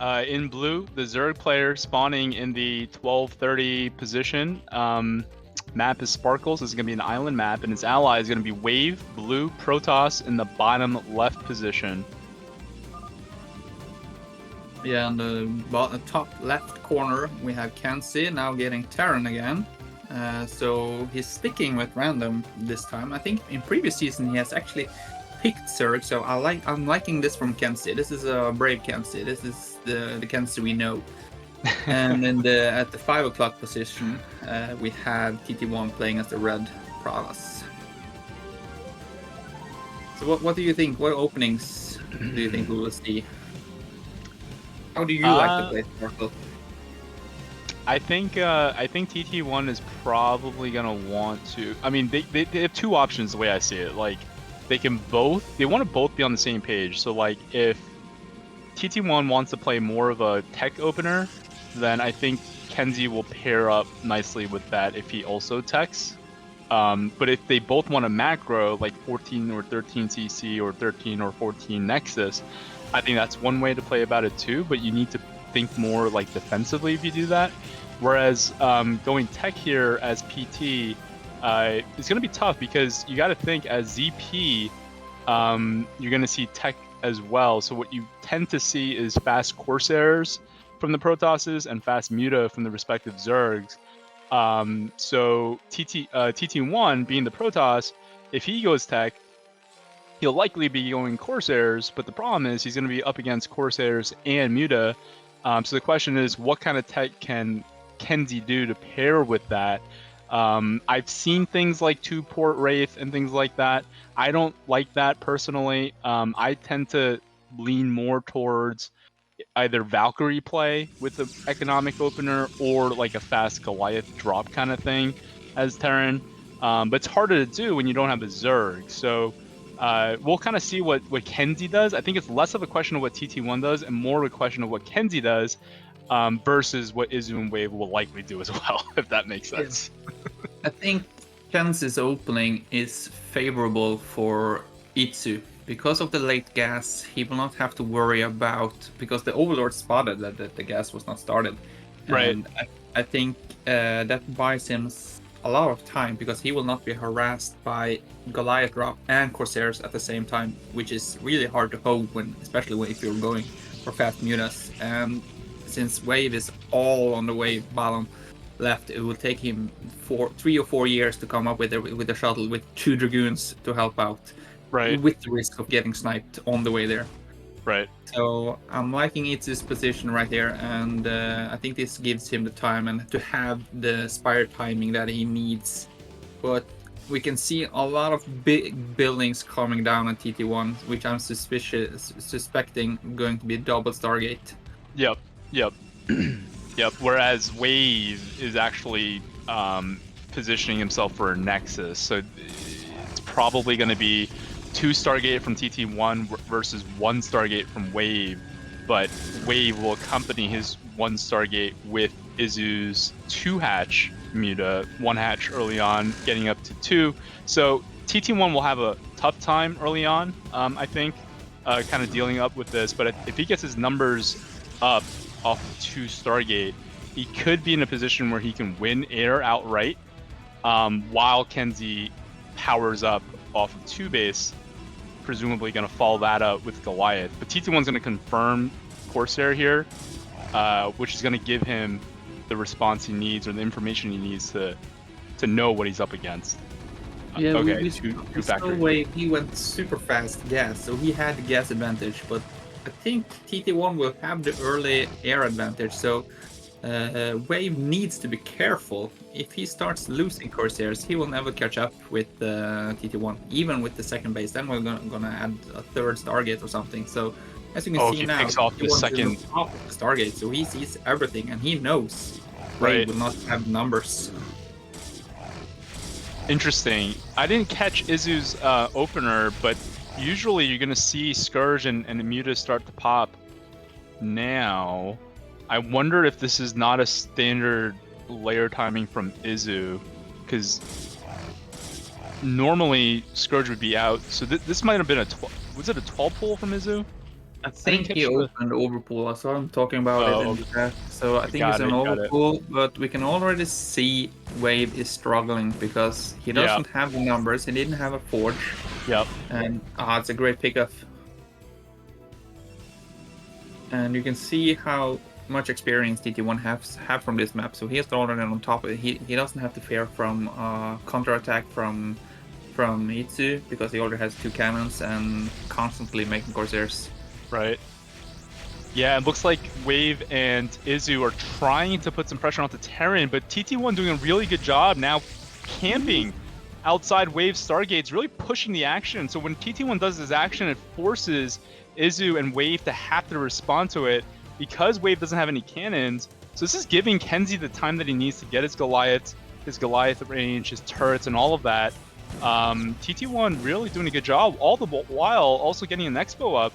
In blue, the Zerg player spawning in the 1230 position. Map is Sparkles. This is going to be an island map, and its ally is going to be Wave, Blue, Protoss in the bottom left position. Yeah, in the top left corner, we have Kenzy now getting Terran again. So he's sticking with random this time. I think in previous season he has actually picked Zerg, so I'm liking this from Kenzy. This is a brave Kenzy. This is the Kenzy we know. And then at the 5 o'clock position, we have TT1 playing as the red Protoss. So what do you think? What openings do you think we will see? How do you like to play Sparkle? I think TT1 is probably gonna want to. I mean, they have two options the way I see it. Like, they want to both be on the same page. So like, if TT1 wants to play more of a tech opener, then I think Kenzy will pair up nicely with that if he also techs. But if they both want a macro, like 14 or 13 CC or 13 or 14 Nexus, I think that's one way to play about it too, but you need to think more like defensively if you do that. Whereas going tech here as PT, it's going to be tough because you got to think as ZP, you're going to see tech as well. So what you tend to see is fast Corsairs from the Protosses and fast Muta from the respective Zergs. So TT1 being the Protoss, if he goes tech, he'll likely be going Corsairs, but the problem is he's going to be up against Corsairs and Muta. So the question is, what kind of tech can Kenzy do to pair with that? I've seen things like 2-port Wraith and things like that. I don't like that personally. I tend to lean more towards either Valkyrie play with the economic opener or like a fast Goliath drop kind of thing as Terran. But it's harder to do when you don't have a Zerg. So we'll kind of see what Kenzy does. I think it's less of a question of what TT1 does and more of a question of what Kenzy does versus what Izu and Wave will likely do as well, if that makes sense. I think Kenzy's opening is favorable for Itsu. Because of the late gas, he will not have to worry about, because the Overlord spotted that the gas was not started. Right. And I think that buys him a lot of time because he will not be harassed by Goliath drop and Corsairs at the same time, which is really hard to hold especially if you're going for fast mutas. And since Wave is all on the way bottom left, it will take him 3 or 4 years to come up with a shuttle with 2 Dragoons to help out. Right. With the risk of getting sniped on the way there. Right. So I'm liking Itsu's position right there, and I think this gives him the time and to have the Spire timing that he needs. But we can see a lot of big buildings coming down on TT1, which I'm suspecting going to be a double Stargate. Yep. Yep. Yep. Whereas Wave is actually positioning himself for a Nexus, so it's probably going to be 2 Stargate from TT1 versus 1 Stargate from Wave, but Wave will accompany his 1 Stargate with Izu's 2-hatch Muta, 1-hatch early on, getting up to 2. So TT1 will have a tough time early on, I think, kind of dealing up with this, but if he gets his numbers up off of 2 Stargate, he could be in a position where he can win air outright, while Kenzy powers up off of 2 base, presumably going to follow that up with Goliath. But TT1's going to confirm Corsair here, which is going to give him the response he needs or the information he needs to know what he's up against. Yeah, okay, we two saw factors. Wave, he went super fast gas, so he had the gas advantage, but I think TT1 will have the early air advantage, so Wave needs to be careful. If he starts losing Corsairs, he will never catch up with TT1, even with the second base. Then we're gonna add a 3rd Stargate or something. So as you can see now, picks off the second off the Stargate, so he sees everything and he knows Wave will not have numbers. Interesting. I didn't catch Izu's opener, but usually you're gonna see Scourge and Muta start to pop now. I wonder if this is not a standard layer timing from Izu, because normally Scourge would be out. So this might have been was it a 12 pull from Izu? I didn't think catch he the... opened overpool. I saw him talking about it in the chat. So I think it's Got an it, got it. overpool, but we can already see Wave is struggling because he Yeah. doesn't have the numbers. He didn't have a forge. Yep. And it's a great pickup. And you can see how much experience TT1 have from this map. So he is already on top of it. He doesn't have to fear from counterattack from Itsu because he already has 2 cannons and constantly making Corsairs. Right. Yeah, it looks like Wave and Izu are trying to put some pressure onto Terran, but TT1 doing a really good job now camping outside Wave's Stargates, really pushing the action. So when TT1 does his action, it forces Izu and Wave to have to respond to it because Wave doesn't have any cannons. So this is giving Kenzy the time that he needs to get his Goliath range, his turrets, and all of that. TT1 really doing a good job, all the while also getting an Expo up.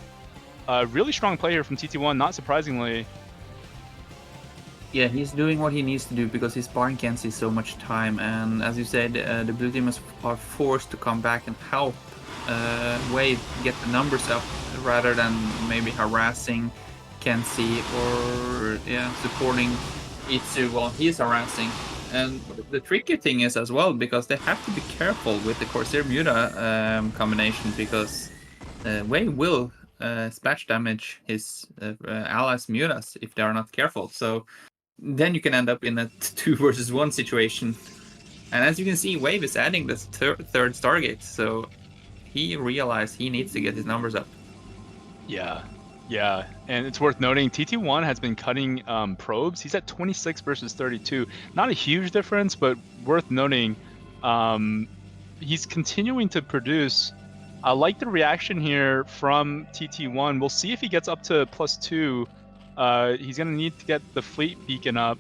Really strong play here from TT1, not surprisingly. Yeah, he's doing what he needs to do because he's buying Kenzy so much time, and as you said, the blue team are forced to come back and help Wave get the numbers up rather than maybe harassing Kenzy or supporting Itsu while he's harassing. And the tricky thing is as well because they have to be careful with the Corsair Muta combination because Wave will splash damage his allies' mutas if they are not careful. So then you can end up in a 2 versus 1 situation. And as you can see, Wave is adding this third Stargate, so he realized he needs to get his numbers up. Yeah, and it's worth noting TT1 has been cutting probes. He's at 26 versus 32. Not a huge difference, but worth noting. He's continuing to produce. I like the reaction here from TT1. We'll see if he gets up to +2. He's gonna need to get the fleet beacon up.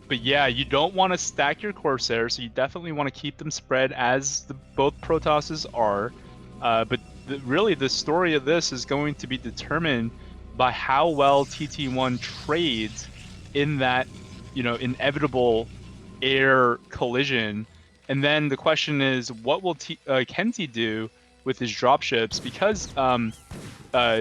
But yeah, you don't want to stack your Corsairs, so you definitely want to keep them spread as both Protosses are. But really, the story of this is going to be determined by how well TT1 trades in that, inevitable air collision. And then the question is, what will Kenzy do with his dropships? Because the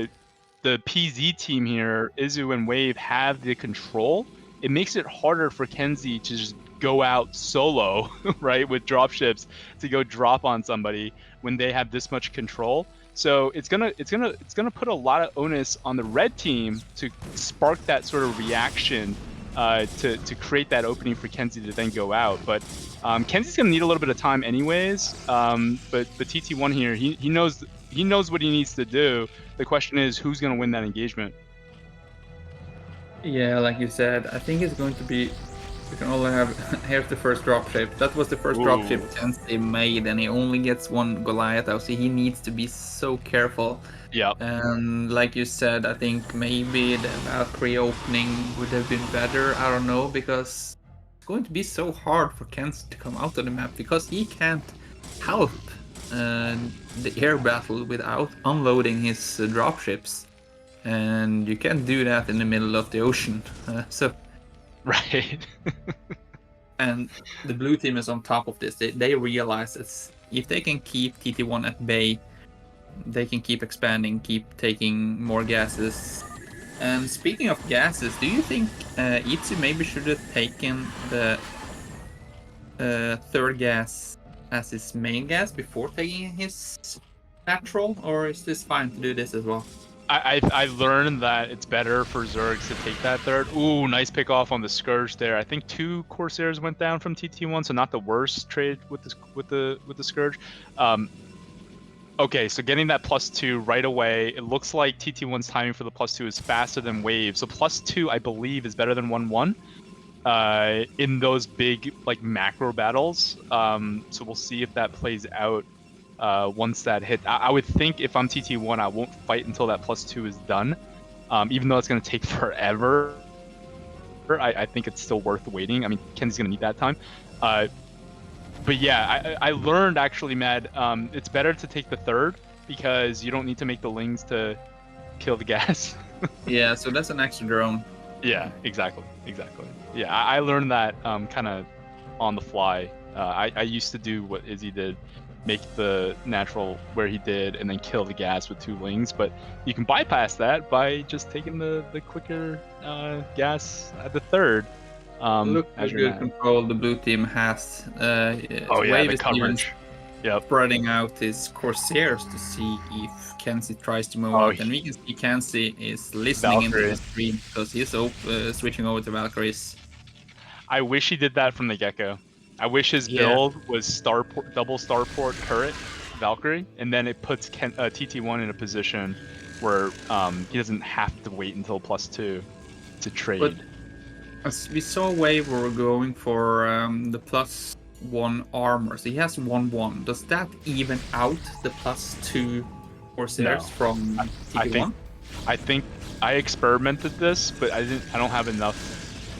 PZ team here, Izu and Wave, have the control. It makes it harder for Kenzy to just go out solo, right, with dropships to go drop on somebody when they have this much control. So it's gonna put a lot of onus on the red team to spark that sort of reaction to create that opening for Kenzy to then go out. But Kenzy's gonna need a little bit of time anyways. But TT1 here, he knows what he needs to do. The question is, who's gonna win that engagement? Yeah, like you said, I think it's going to be. We can only have. Here's the first dropship. That was the first dropship Kenzy made, and he only gets 1 Goliath out, so he needs to be so careful. Yeah. And like you said, I think maybe the Valkyrie opening would have been better. I don't know, because it's going to be so hard for Kenzy to come out of the map because he can't help the air battle without unloading his dropships. And you can't do that in the middle of the ocean. Right. And the blue team is on top of this. They realize that if they can keep TT1 at bay, they can keep expanding, keep taking more gases. And speaking of gases, do you think Itsu maybe should have taken the third gas as his main gas before taking his natural? Or is this fine to do this as well? I learned that it's better for Zergs to take that third. Ooh, nice pick off on the Scourge there. I think 2 Corsairs went down from TT1, so not the worst trade with the Scourge. Okay, so getting that +2 right away. It looks like TT1's timing for the +2 is faster than Wave. So +2, I believe, is better than 1-1 in those big macro battles. So we'll see if that plays out. Once that hit, I would think if I'm TT1, I won't fight until that +2 is done. Even though it's going to take forever, I think it's still worth waiting. I mean, Kenzy's going to need that time. But yeah, I learned actually, Mad, it's better to take the third because you don't need to make the lings to kill the gas. Yeah, so that's an extra drone. Yeah, exactly. Yeah, I learned that kind of on the fly. I used to do what Izzy did. make the natural where he did and then kill the gas with 2 lings, but you can bypass that by just taking the quicker gas at the third. Look as how your good man. control the blue team has. Oh yeah, Wave the is even coverage. Yep. spreading out his Corsairs to see if Kenzy tries to move Oh, out. And we can see Kenzy is listening into Valkyrie. the stream because he's switching over to Valkyries. I wish he did that from the get-go. I wish his Yeah. build was double starport turret Valkyrie, and then it puts TT1 in a position where he doesn't have to wait until +2 to trade. But as we saw Wave were going for the +1 armor, so he has 1-1. Does that even out the +2 Corsairs No. from TT1? I think I experimented this, but I don't have enough,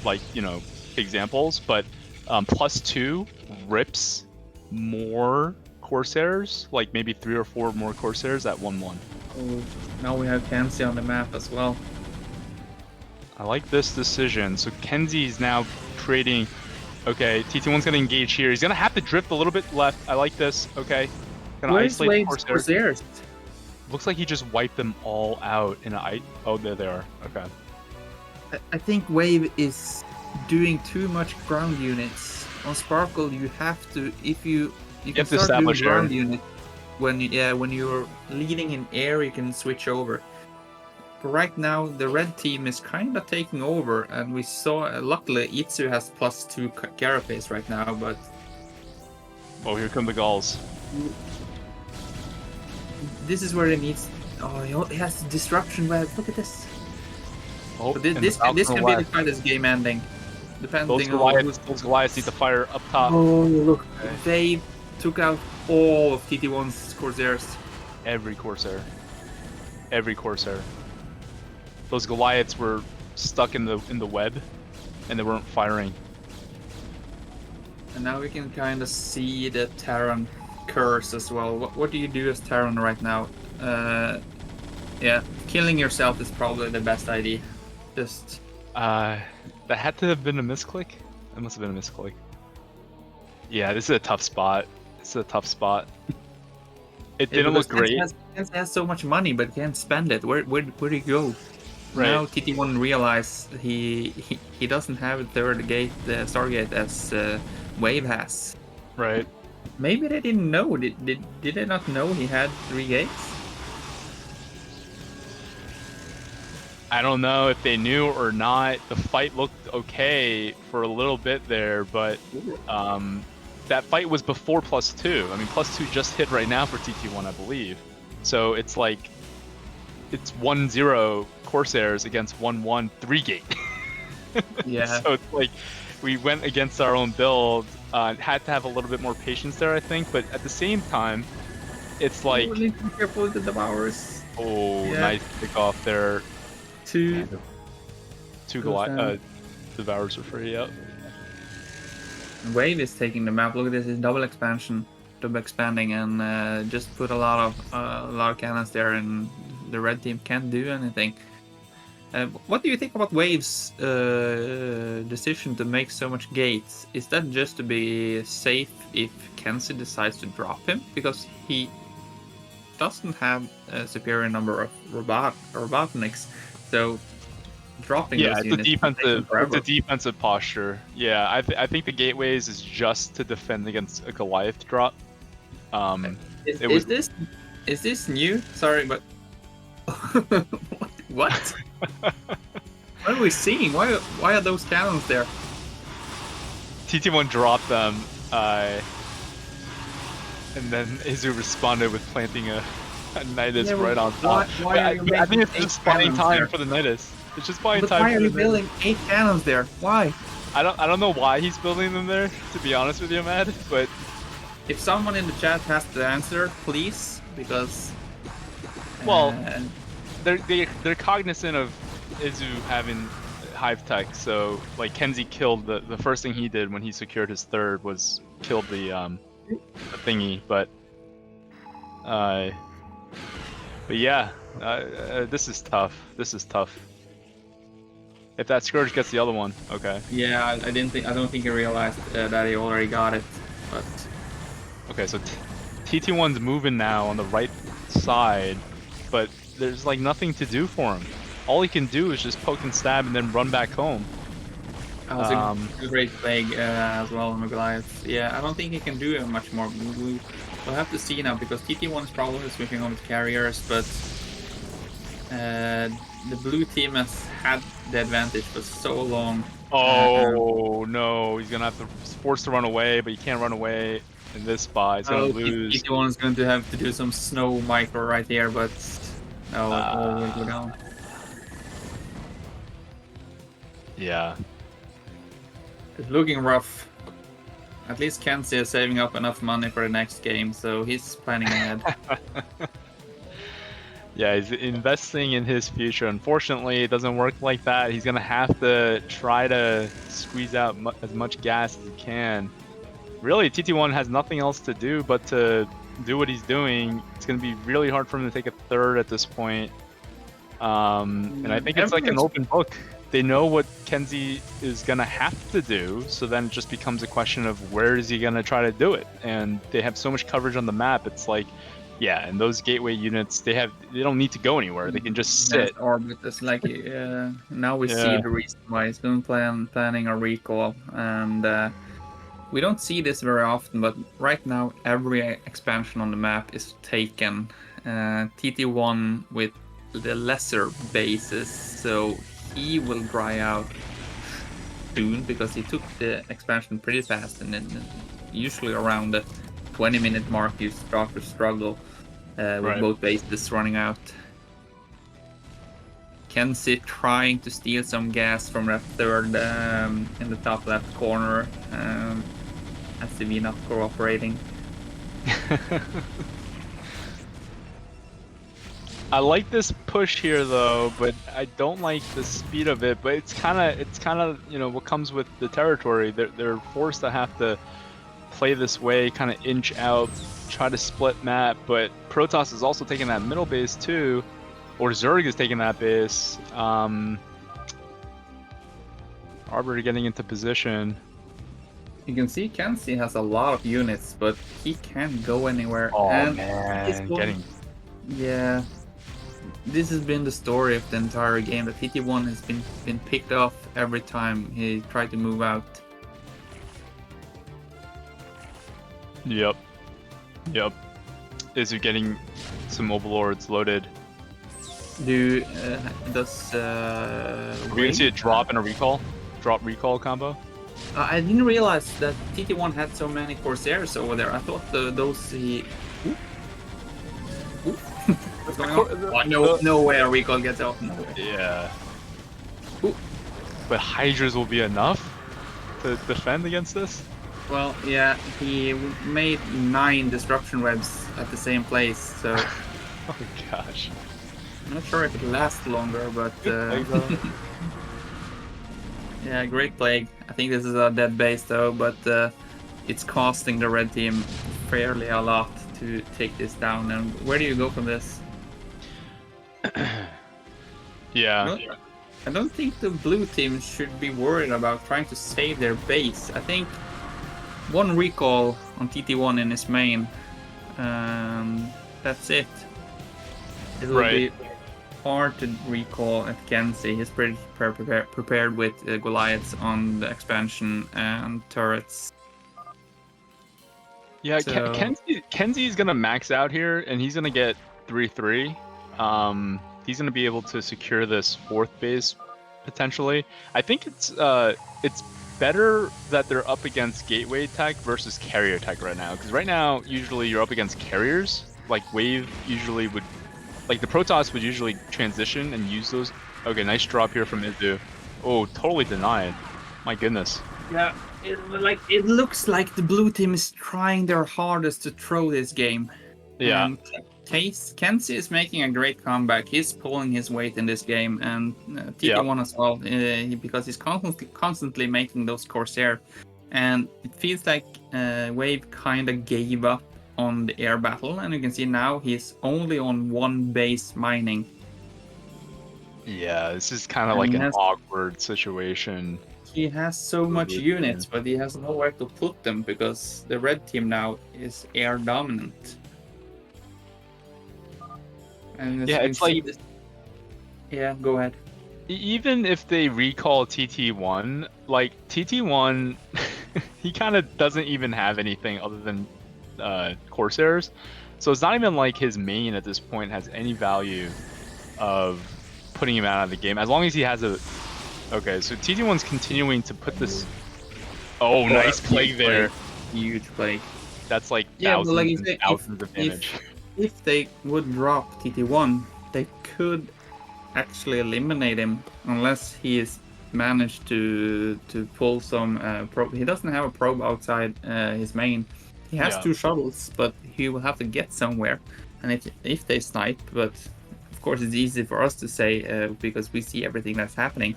like, you know, examples. But +2 rips more Corsairs, like maybe 3 or 4 more Corsairs at 1-1. Oh, now we have Kenzy on the map as well. I like this decision. So Kenzy's now trading. Okay, TT1's gonna engage here. He's gonna have to drift a little bit left. I like this. Okay, gonna Where's isolate the Wave's Corsairs. Corsairs? Looks like he just wiped them all out in a. Oh, there they are. Okay. I think Wave is doing too much ground units. On Sparkle, you have to you have can to start doing establish ground air. unit when you're leading in air, you can switch over. But right now, the red team is kind of taking over, and we saw. Luckily, Itsu has +2 carapace right now, but Oh, here come the Gauls. this is where it needs. Oh, he has disruption web. Look at this. Oh, But and this the can be Falcon the left. fight is game ending, depending Those on who's. Goliaths need to fire up top. Oh, look. Okay. They took out all of TT1's Corsairs. Every Corsair. Every Corsair. Those Goliaths were stuck in the web, and they weren't firing. And now we can kind of see the Terran curse as well. What do you do as Terran right now? Yeah, killing yourself is probably the best idea. Just That had to have been a misclick. That must have been a misclick. Yeah, this is a tough spot. This is a tough spot. It didn't look great. Kenzy has so much money, but can't spend it. Where do you go? Right. Now TT1 realized he doesn't have a third gate, Stargate, as Wave has. Right. Maybe they didn't know. Did they not know he had 3 gates? I don't know if they knew or not. The fight looked okay for a little bit there, but that fight was before +2. I mean, +2 just hit right now for TT1, I believe. So it's like it's 1-0 Corsairs against 1-1 3-gate. Yeah. So it's like we went against our own build. Had to have a little bit more patience there, I think. But at the same time, it's like, Oh, be careful with the devours. oh, Yeah. nice kickoff there. 2 Two Goes down. Goliath devours for free. Yep. Wave is taking the map. Look at this, it's double expanding, and just put a lot of cannons there, and the red team can't do anything. What do you think about Wave's decision to make so much gates? Is that just to be safe if Kenzy decides to drop him? Because he doesn't have a superior number of robotniks, so dropping Yeah, those it's a units will take them defensive. forever. It's a defensive posture. Yeah, I think the gateways is just to defend against a Goliath drop. Is this new? Sorry, but what? What are we seeing? Why are those cannons there? TT1 dropped them, and then Izu responded with planting a Nidus Yeah, right on why- top. why But are you I think making it's 8 just buying cannons time there? for the Nidus. It's just buying But time why for are the you Nidus. building 8 cannons there? Why? I don't know why he's building them there, to be honest with you, Mad, but If someone in the chat has the answer, please, because Well, uh, they're cognizant of Izu having hive tech, so like Kenzy killed the first thing he did when he secured his third was killed the thingy, but yeah, this is tough. This is tough. If that Scourge gets the other one, okay. yeah, I don't think he realized that he already got it. But Okay, so TT1's moving now on the right side, but there's like nothing to do for him. All he can do is just poke and stab and then run back home. That was a great plague as well on the Goliath. Yeah, I don't think he can do much more. We'll have to see now because TT1 is probably switching on with carriers, but the blue team has had the advantage for so long. Oh no, he's gonna have to force to run away, but he can't run away in this spot. He's gonna lose. TT1 is going to have to do some snow micro right here, but no, it all will go down. Yeah. It's looking rough. At least Kenzy is saving up enough money for the next game, so he's planning ahead. Yeah, he's investing in his future. Unfortunately, it doesn't work like that. He's gonna have to try to squeeze out as much gas as he can. Really, TT1 has nothing else to do but to do what he's doing. It's gonna be really hard for him to take a third at this point. And I think it's like an open book. They know what Kenzy is gonna have to do, so then it just becomes a question of where is he gonna try to do it. And they have so much coverage on the map. It's like, yeah, and those gateway units, they don't need to go anywhere. They can just sit. Orbit. It's like now we see the reason why he's been planning a recall, and we don't see this very often. But right now, every expansion on the map is taken. TT1 with the lesser bases, so he will dry out soon because he took the expansion pretty fast, and then usually around the 20-minute mark you start to struggle with both bases running out. Kenzy trying to steal some gas from that third in the top left corner. SCV not cooperating. I like this push here though, but I don't like the speed of it. But it's kind of you know what comes with the territory. They're forced to have to play this way, kind of inch out, try to split map. But Protoss is also taking that middle base too, or Zerg is taking that base. Arbiter getting into position. You can see Kenzy has a lot of units, but he can't go anywhere. Oh and man, yeah. This has been the story of the entire game. That TT1 has been picked off every time he tried to move out. Yep. Is he getting some overlords loaded? Does we can see a drop and a recall? Drop recall combo? I didn't realize that TT1 had so many Corsairs over there. I thought those he... What's going on? Oh, no way a recall gets out. No way. Yeah. Ooh. But Hydras will be enough to defend against this? Well, yeah, he made 9 disruption webs at the same place, so... Oh gosh. I'm not sure if it lasts longer, but... yeah, great plague. I think this is a dead base though, but it's costing the red team fairly a lot to take this down. And where do you go from this? Yeah. I don't think the blue team should be worried about trying to save their base. I think one recall on TT1 in his main, that's it. It will be hard to recall at Kenzy. He's pretty prepared with Goliaths on the expansion and turrets. Yeah, so... Kenzy is gonna max out here, and he's gonna get 3-3. He's gonna be able to secure this 4th base potentially. I think it's better that they're up against gateway tech versus carrier tech right now, because right now usually you're up against carriers. Like Wave usually would, like the Protoss would usually transition and use those. Okay, nice drop here from Izu. Oh, totally denied. My goodness. Yeah, it looks like the blue team is trying their hardest to throw this game. Yeah. Kenzy is making a great comeback. He's pulling his weight in this game, and TT1 as well, because he's constantly making those Corsair. And it feels like Wave kind of gave up on the air battle, and you can see now he's only on 1 base mining. Yeah, this is kind of like an awkward situation. he has so much weird, units, but he has nowhere to put them because the red team now is air dominant. And as Yeah, you can it's see like this... Yeah, go ahead. even if they recall TT1, like TT1, he kind of doesn't even have anything other than Corsairs, so it's not even like his main at this point has any value of putting him out of the game as long as he has a. Okay, so TT1's continuing to put this. Oh, nice play there. Huge play. That's like Yeah, but like you thousands and say, thousands of damage. if they would drop TT1, they could actually eliminate him unless he is managed to pull some probe. He doesn't have a probe outside his main. He has Yeah. 2 shuttles, but he will have to get somewhere. And if they snipe, but of course it's easy for us to say because we see everything that's happening,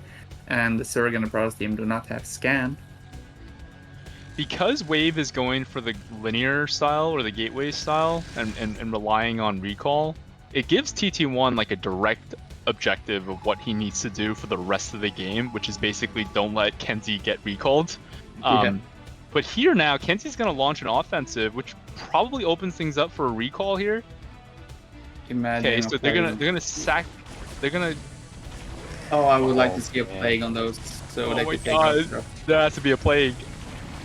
and the Surrey Brothers team do not have scan. Because Wave is going for the linear style or the gateway style and relying on recall, it gives TT1 like a direct objective of what he needs to do for the rest of the game, which is basically don't let Kenzy get recalled. But here now, Kenzy's going to launch an offensive, which probably opens things up for a recall here. Imagine. Okay, so they're gonna sack. They're gonna. Oh, I would like to see a plague on those, so they Oh my could take god, out. there has to be a plague.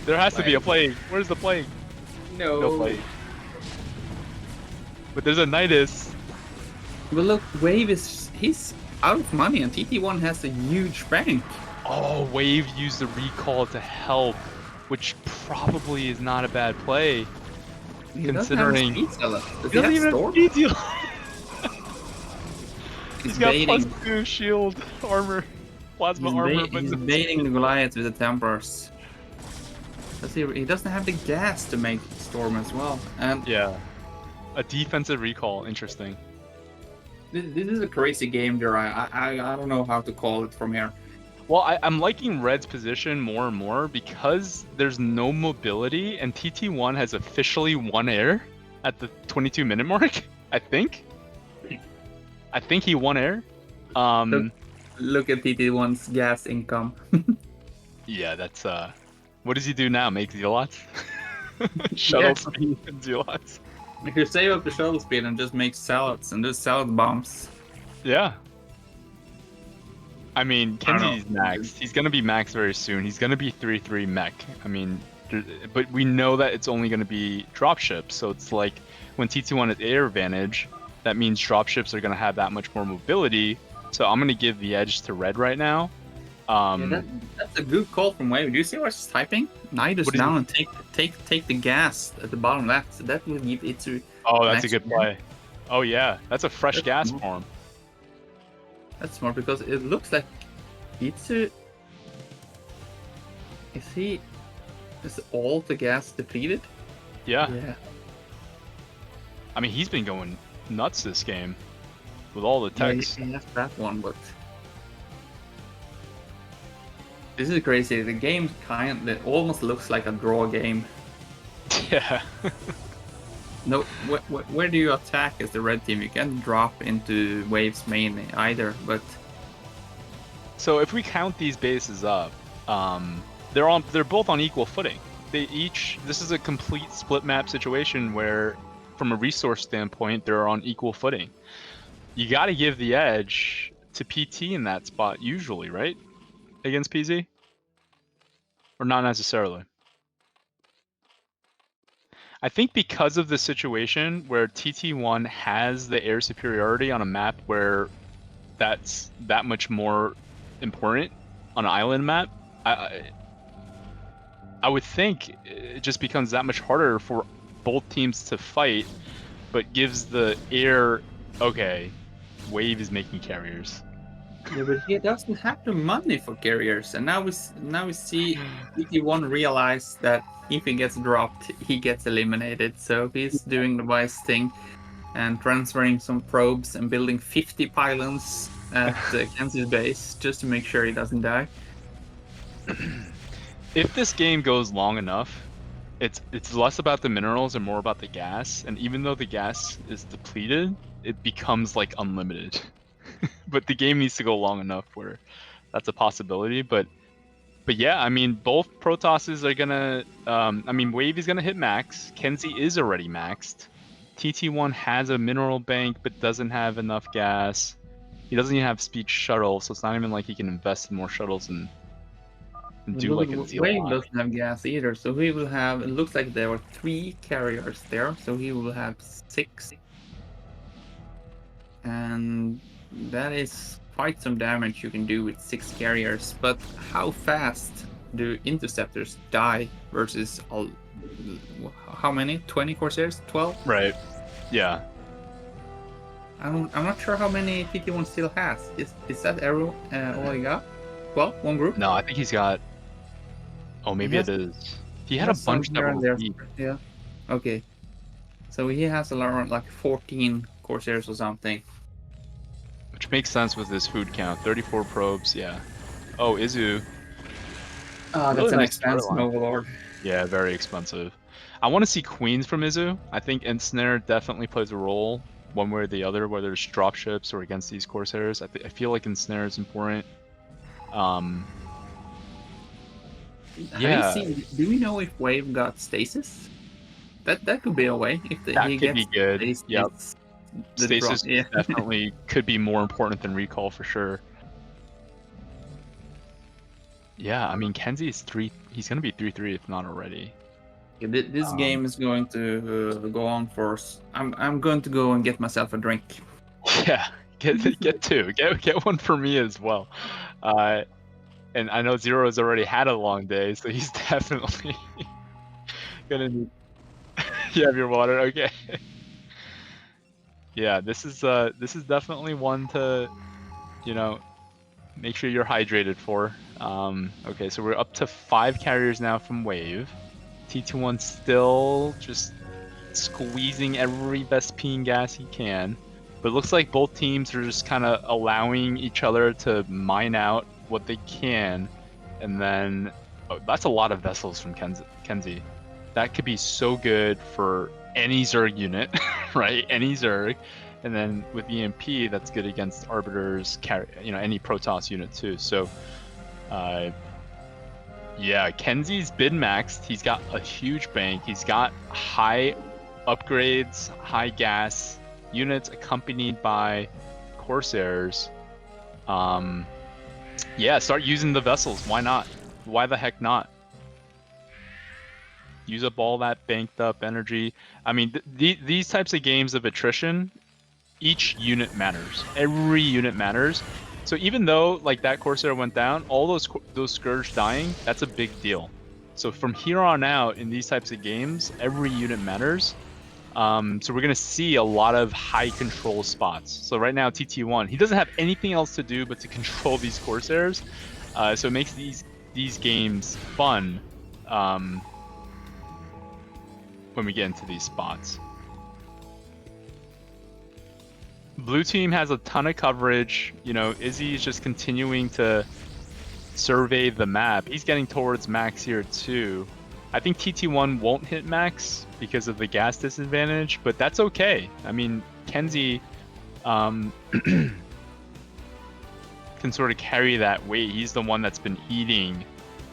There has to be a plague. Where's the plague? No plague. But there's a Nidus. But look, Wave he's out of money, and TT1 has a huge bank. Oh, Wave used the recall to help, which probably is not a bad play. Considering he doesn't even have speed seal. He's got baiting. +2 shield armor, plasma armor. He's baiting the Goliath with the Templars. He doesn't have the gas to make Storm as well. And yeah, a defensive recall. Interesting. This is a crazy game, JIRAIYA. I don't know how to call it from here. Well, I'm liking Red's position more and more because there's no mobility, and TT1 has officially won air at the 22-minute mark. I think he won air. Look at TT1's gas income. Yeah, that's what does he do now? Make zealots? Shuttle speed and zealots. If you save up the shuttle speed and just make salads and do salad bombs. Yeah. I mean, Kenzy's maxed. He's gonna be maxed very soon. He's gonna be 3-3 mech. I mean, but we know that it's only gonna be dropships. So it's like when TT1 has air advantage, that means dropships are gonna have that much more mobility. So I'm gonna give the edge to Red right now. That's a good call from Wave. Do you see what he's typing? Nidus down and take the gas at the bottom left. That will give it to. Oh, that's a good play. Oh yeah, that's a fresh gas form. That's smart because it looks like Itsu. Is all the gas depleted? Yeah. Yeah. I mean, he's been going nuts this game with all the techs. Yeah, he has that one, but this is crazy. The game it almost looks like a draw game. Yeah. No, where do you attack as the red team? You can't drop into Wave's main either, but... So if we count these bases up, they're both on equal footing. This is a complete split map situation where, from a resource standpoint, they're on equal footing. You got to give the edge to PT in that spot usually, right? Against PZ? Or not necessarily? I think because of the situation where TT1 has the air superiority on a map where that's that much more important on an island map, I would think it just becomes that much harder for both teams to fight, but gives the air, okay, Wave is making carriers. Yeah, but he doesn't have the money for carriers, and now we see TT1 realize that if he gets dropped, he gets eliminated. So he's doing the wise thing and transferring some probes and building 50 pylons at Kenzy's base just to make sure he doesn't die. If this game goes long enough, it's less about the minerals and more about the gas. And even though the gas is depleted, it becomes like unlimited. But the game needs to go long enough where that's a possibility. But But yeah, I mean, both Protosses are gonna. I mean, Wave is gonna hit max. Kenzy is already maxed. TT1 has a mineral bank, but doesn't have enough gas. He doesn't even have speed shuttle, so it's not even like he can invest in more shuttles and do Look like a at Z Wave line. doesn't have gas either, so he will have. It looks like there were 3 carriers there, so he will have 6, and that is quite some damage you can do with 6 carriers. But how fast do interceptors die versus all? How many? 20 Corsairs? 12? Right. Yeah. I'm not sure how many TT1 still has. Is that arrow all he got? Well, one group. No, I think he's got. Oh, He maybe has, it is. He he had a has some bunch that here and were there. weak. Yeah. Okay. So he has around like 14 Corsairs or something. Which makes sense with his food count. 34 probes, yeah. Oh, Izu. Oh, Really that's an nice expensive storyline. overlord. Yeah, very expensive. I want to see queens from Izu. I think Ensnare definitely plays a role, one way or the other, whether it's dropships or against these Corsairs. I feel like Ensnare is important. Have you Yeah, seen? Do we know if Wave got stasis? That could be a way if that he could be gets good. Yep. stasis. The drop, Stasis yeah. definitely could be more important than recall for sure. Yeah, I mean Kenzy is 3. He's gonna be 3-3 if not already. This game is going to go on for. I'm going to go and get myself a drink. Yeah, get 2. Get one for me as well. And I know Zero has already had a long day, so he's definitely gonna need. You have your water, okay? Yeah, this is definitely one to, you know, make sure you're hydrated for. Okay, so we're up to 5 carriers now from Wave. TT1 still just squeezing every Vespine gas he can. But it looks like both teams are just kind of allowing each other to mine out what they can. And then, oh, that's a lot of vessels from Kenzy. That could be so good for any Zerg unit, right? Any Zerg. And then with EMP, that's good against Arbiters, any Protoss unit too. So, yeah, Kenzy's bid maxed. He's got a huge bank. He's got high upgrades, high gas units accompanied by Corsairs. Yeah, start using the vessels. Why not? Why the heck not? Use up all that banked up energy. I mean, these types of games of attrition, each unit matters. Every unit matters. So even though like that Corsair went down, all those Scourge dying, that's a big deal. So from here on out in these types of games, every unit matters. So we're gonna see a lot of high control spots. So right now TT1, he doesn't have anything else to do but to control these Corsairs. So it makes these games fun when we get into these spots. Blue team has a ton of coverage. You know, Izzy is just continuing to survey the map. He's getting towards max here too. I think TT1 won't hit max because of the gas disadvantage, but that's okay. I mean, Kenzy can sort of carry that weight. He's the one that's been eating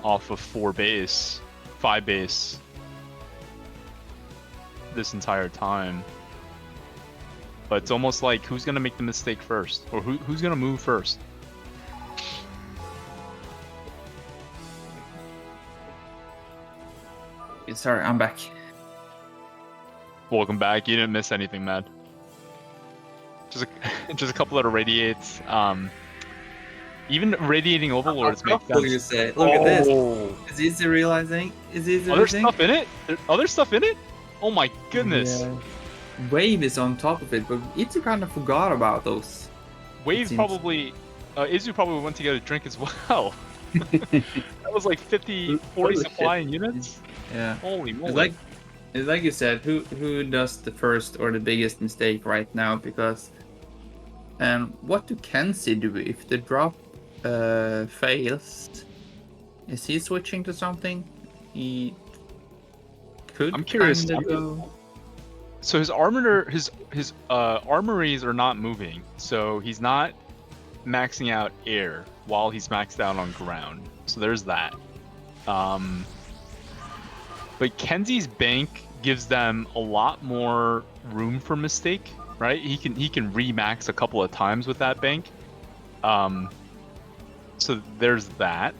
off of 5 base this entire time. But it's almost like who's gonna make the mistake first, or who's gonna move first. Sorry, I'm back. Welcome back. You didn't miss anything, Mad. Just a couple of irradiates. Even radiating overlords make sense. You say? Look at this. Is Izzy realizing? Is Izzy Other stuff in it? Other stuff in it? Oh my goodness. Yeah. Wave is on top of it, but Izzy kind of forgot about those. Wave probably, Izu probably went to get a drink as well. That was like 40 supply in units. Yeah. Holy moly. It's like you said, who does the first or the biggest mistake right now? Because, what do Kenzy do if the drop fails? Is he switching to something? He could. I'm curious. Go... So his armories are not moving. So he's not maxing out air while he's maxed out on ground. So there's that. But Kenzy's bank gives them a lot more room for mistake, right? He can remax a couple of times with that bank. So there's that.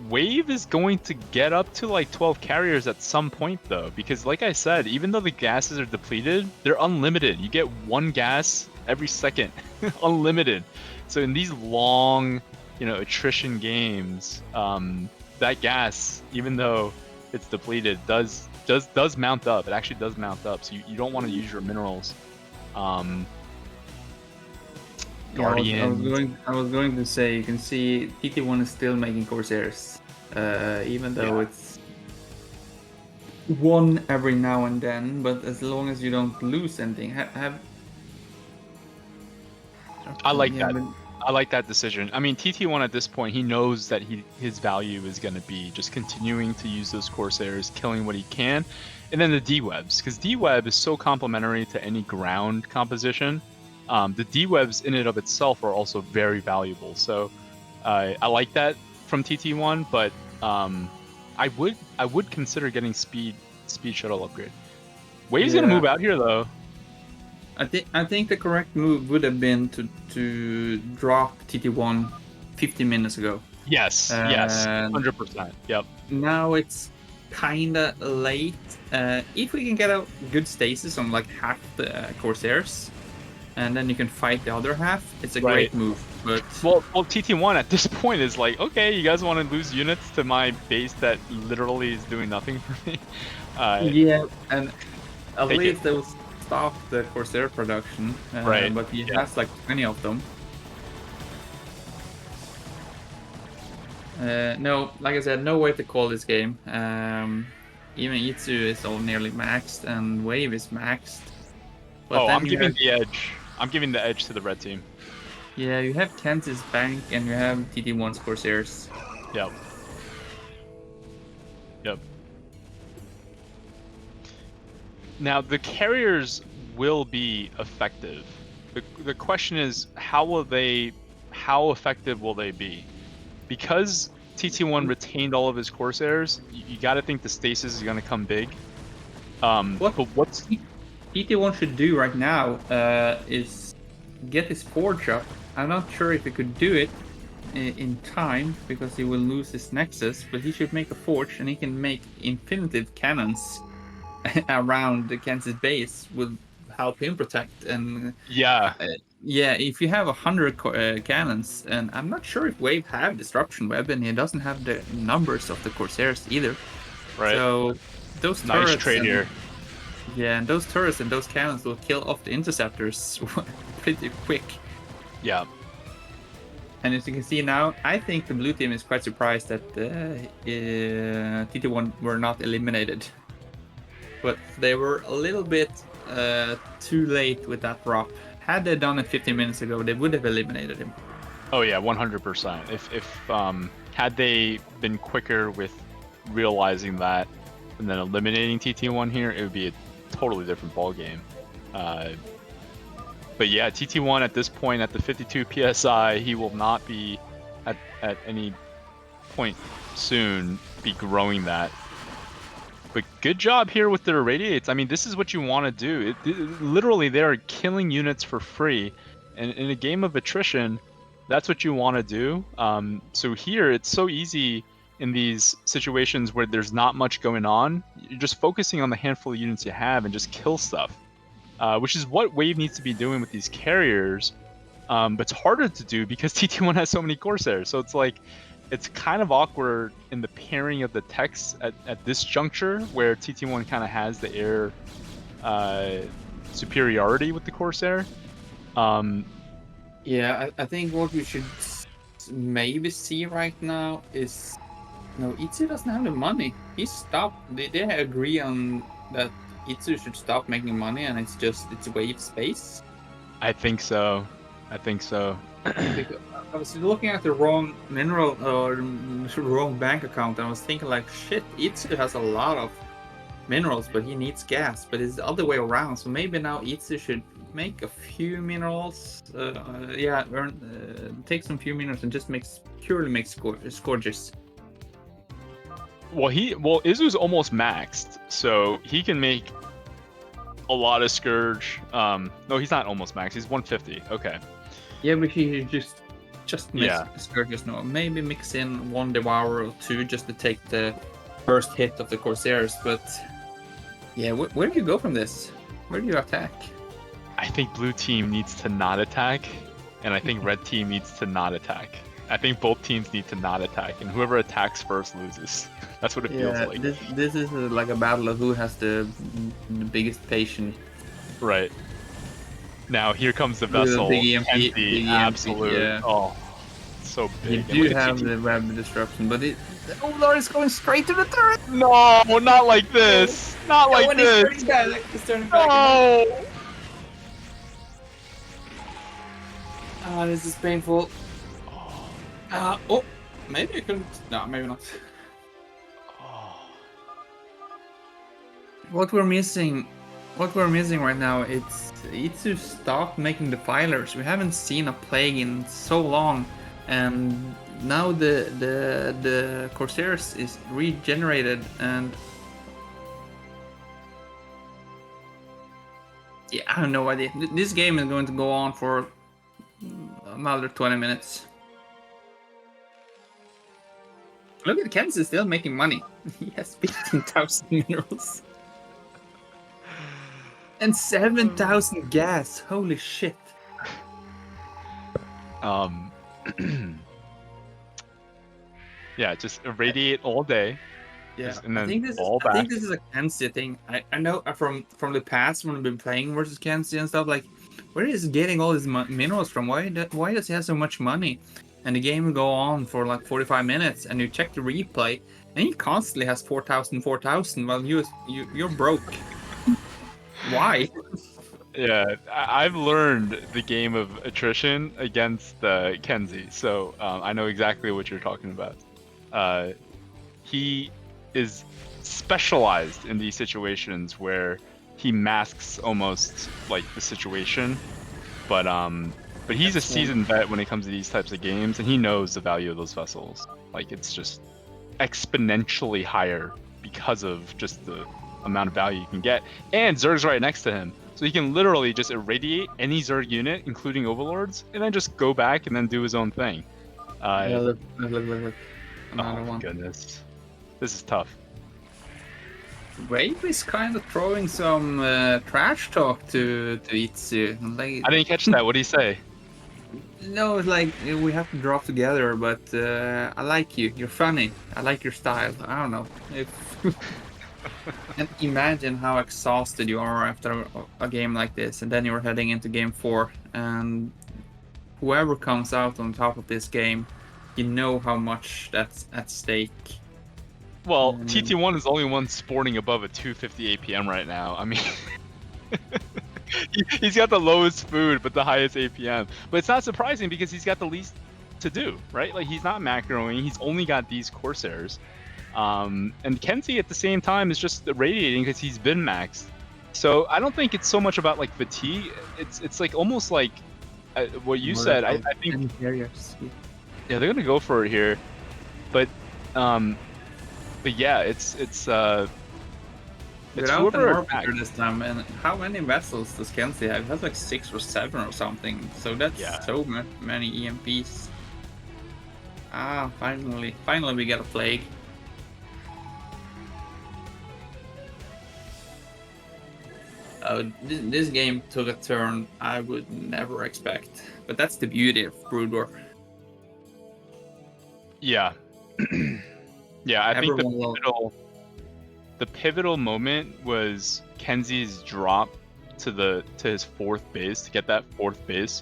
Wave is going to get up to like 12 carriers at some point though, because like I said, even though the gases are depleted, they're unlimited. You get one gas every second, unlimited. So in these long, attrition games, that gas, even though it's depleted, does mount up. It actually does mount up. So you don't want to use your minerals. Guardian. I was going to say, you can see TT1 is still making Corsairs, even though it's one every now and then. But as long as you don't lose anything, I like that. I like that decision. I mean, TT1 at this point, he knows that his value is going to be just continuing to use those Corsairs, killing what he can, and then the D-webs, because D-web is so complementary to any ground composition. The D-webs in and of itself are also very valuable. So I like that from TT1, but I would consider getting speed shuttle upgrade. Wave's gonna move out here though. I think the correct move would have been to drop TT1 50 minutes ago. Yes, 100%. Yep. Now it's kinda late. If we can get a good stasis on like half the Corsairs, and then you can fight the other half, it's a great move. But well, TT1 at this point is like, okay, you guys want to lose units to my base that literally is doing nothing for me? Yeah, and at least they will stop the Corsair production. But he has like 20 of them. No, like I said, no way to call this game. Even Itsu is all nearly maxed, and Wave is maxed. But I'm giving the edge. I'm giving the edge to the red team. Yeah, you have Kenzy's bank and you have TT1's Corsairs. Yep. Now the carriers will be effective. The question is, how effective will they be? Because TT1 retained all of his Corsairs, you got to think the stasis is going to come big. But what's TT1 should do right now is get his forge up. I'm not sure if he could do it in time because he will lose his nexus, but he should make a forge and he can make infinitive cannons around the Kansas base will help him protect. And if you have 100 cannons, and I'm not sure if Wave have disruption web, and he doesn't have the numbers of the Corsairs either. Right. So those nice trade here. Yeah, and those turrets and those cannons will kill off the interceptors pretty quick. Yeah. And as you can see now, I think the blue team is quite surprised that TT1 were not eliminated. But they were a little bit too late with that drop. Had they done it 15 minutes ago, they would have eliminated him. Oh yeah, 100%. If had they been quicker with realizing that and then eliminating TT1 here, it would be a totally different ball game. But yeah, TT1 at this point at the 52 PSI, he will not be at any point soon be growing that. But good job here with the irradiates. I mean, this is what you want to do. Literally, they are killing units for free. And in a game of attrition, that's what you want to do. So here, it's so easy in these situations where there's not much going on. You're just focusing on the handful of units you have and just kill stuff. Which is what Wave needs to be doing with these carriers. But it's harder to do because TT1 has so many Corsairs. So it's like, it's kind of awkward in the pairing of the techs at this juncture where TT1 kind of has the air superiority with the Corsair. Yeah, I think what we should maybe see right now is, no, Itsu doesn't have the money. He stopped. They agree on that Itsu should stop making money, and it's Wave space. I think so. I was looking at the wrong mineral or wrong bank account, and I was thinking like, shit, Itsu has a lot of minerals, but he needs gas. But it's the other way around. So maybe now Itsu should make a few minerals. Yeah, take some few minerals and just purely make scourges. Well, Izu's almost maxed, so he can make a lot of Scourge. No, he's not almost maxed. He's 150. Okay. Yeah, but he just makes Yeah. scourges now. Maybe mix in 1 Devourer or 2 just to take the first hit of the Corsairs. But yeah, where do you go from this? Where do you attack? I think blue team needs to not attack, and I think red team needs to not attack. I think both teams need to not attack, and whoever attacks first loses. That's what it feels like. This is like a battle of who has the biggest patience. Right. Now here comes the vessel. Big EMP, Kenzy, big EMP, absolute. yeah. Oh, so You big. do have the rapid disruption, but the Overlord is going straight to the turret. No, not like this. Not like when this. he's turning back, he's turning back. No. Ah, this is painful. Oh, maybe I couldn't. No, maybe not. What we're missing right now, it's to stop making defilers. We haven't seen a plague in so long, and now the Corsairs is regenerated, and yeah, I have no idea. This game is going to go on for another 20 minutes. Look at Kenzy still making money. He has 15,000 minerals. And 7,000 gas. Holy shit. Yeah, just irradiate all day. Yeah, And then I think this is a Kenzy thing. I know from the past when we've been playing versus Kenzy and stuff, like, where is he getting all these minerals from? Why does he have so much money? And the game will go on for like 45 minutes, and you check the replay, and he constantly has 4,000, while you're broke. Why? Yeah, I've learned the game of attrition against Kenzy, so I know exactly what you're talking about. He is specialized in these situations where he masks almost like the situation, but he's a seasoned vet when it comes to these types of games, and he knows the value of those vessels. Like, it's just exponentially higher because of just the amount of value you can get. And Zerg's right next to him, so he can literally just irradiate any Zerg unit, including Overlords, and then just go back and then do his own thing. Yeah, look. Oh Another my one. goodness. This is tough. Wave is kind of throwing some trash talk to Itzu. Like, I didn't catch that. What did he say? no, it's like we have to drop together, but I like you. You're funny. I like your style. I don't know. And imagine how exhausted you are after a game like this, and then you're heading into game 4, and whoever comes out on top of this game, you know how much that's at stake. Well, TT1 is the only one sporting above a 250 APM right now. I mean, he's got the lowest food but the highest APM. But it's not surprising because he's got the least to do, right? Like, he's not macroing. He's only got these Corsairs. And Kenzy at the same time is just radiating because he's been maxed. So I don't think it's so much about like fatigue. It's like almost like what you said. I think yeah, they're gonna go for it here, but yeah, it's Without whoever an Arbiter this time, and how many vessels does Kenzy have? He has like 6 or 7 or something. So that's so many EMPs. Ah, finally we get a plague. This game took a turn I would never expect, but that's the beauty of Brood War. Yeah. Yeah, I think the pivotal moment was Kenzy's drop to his 4th base to get that 4th base.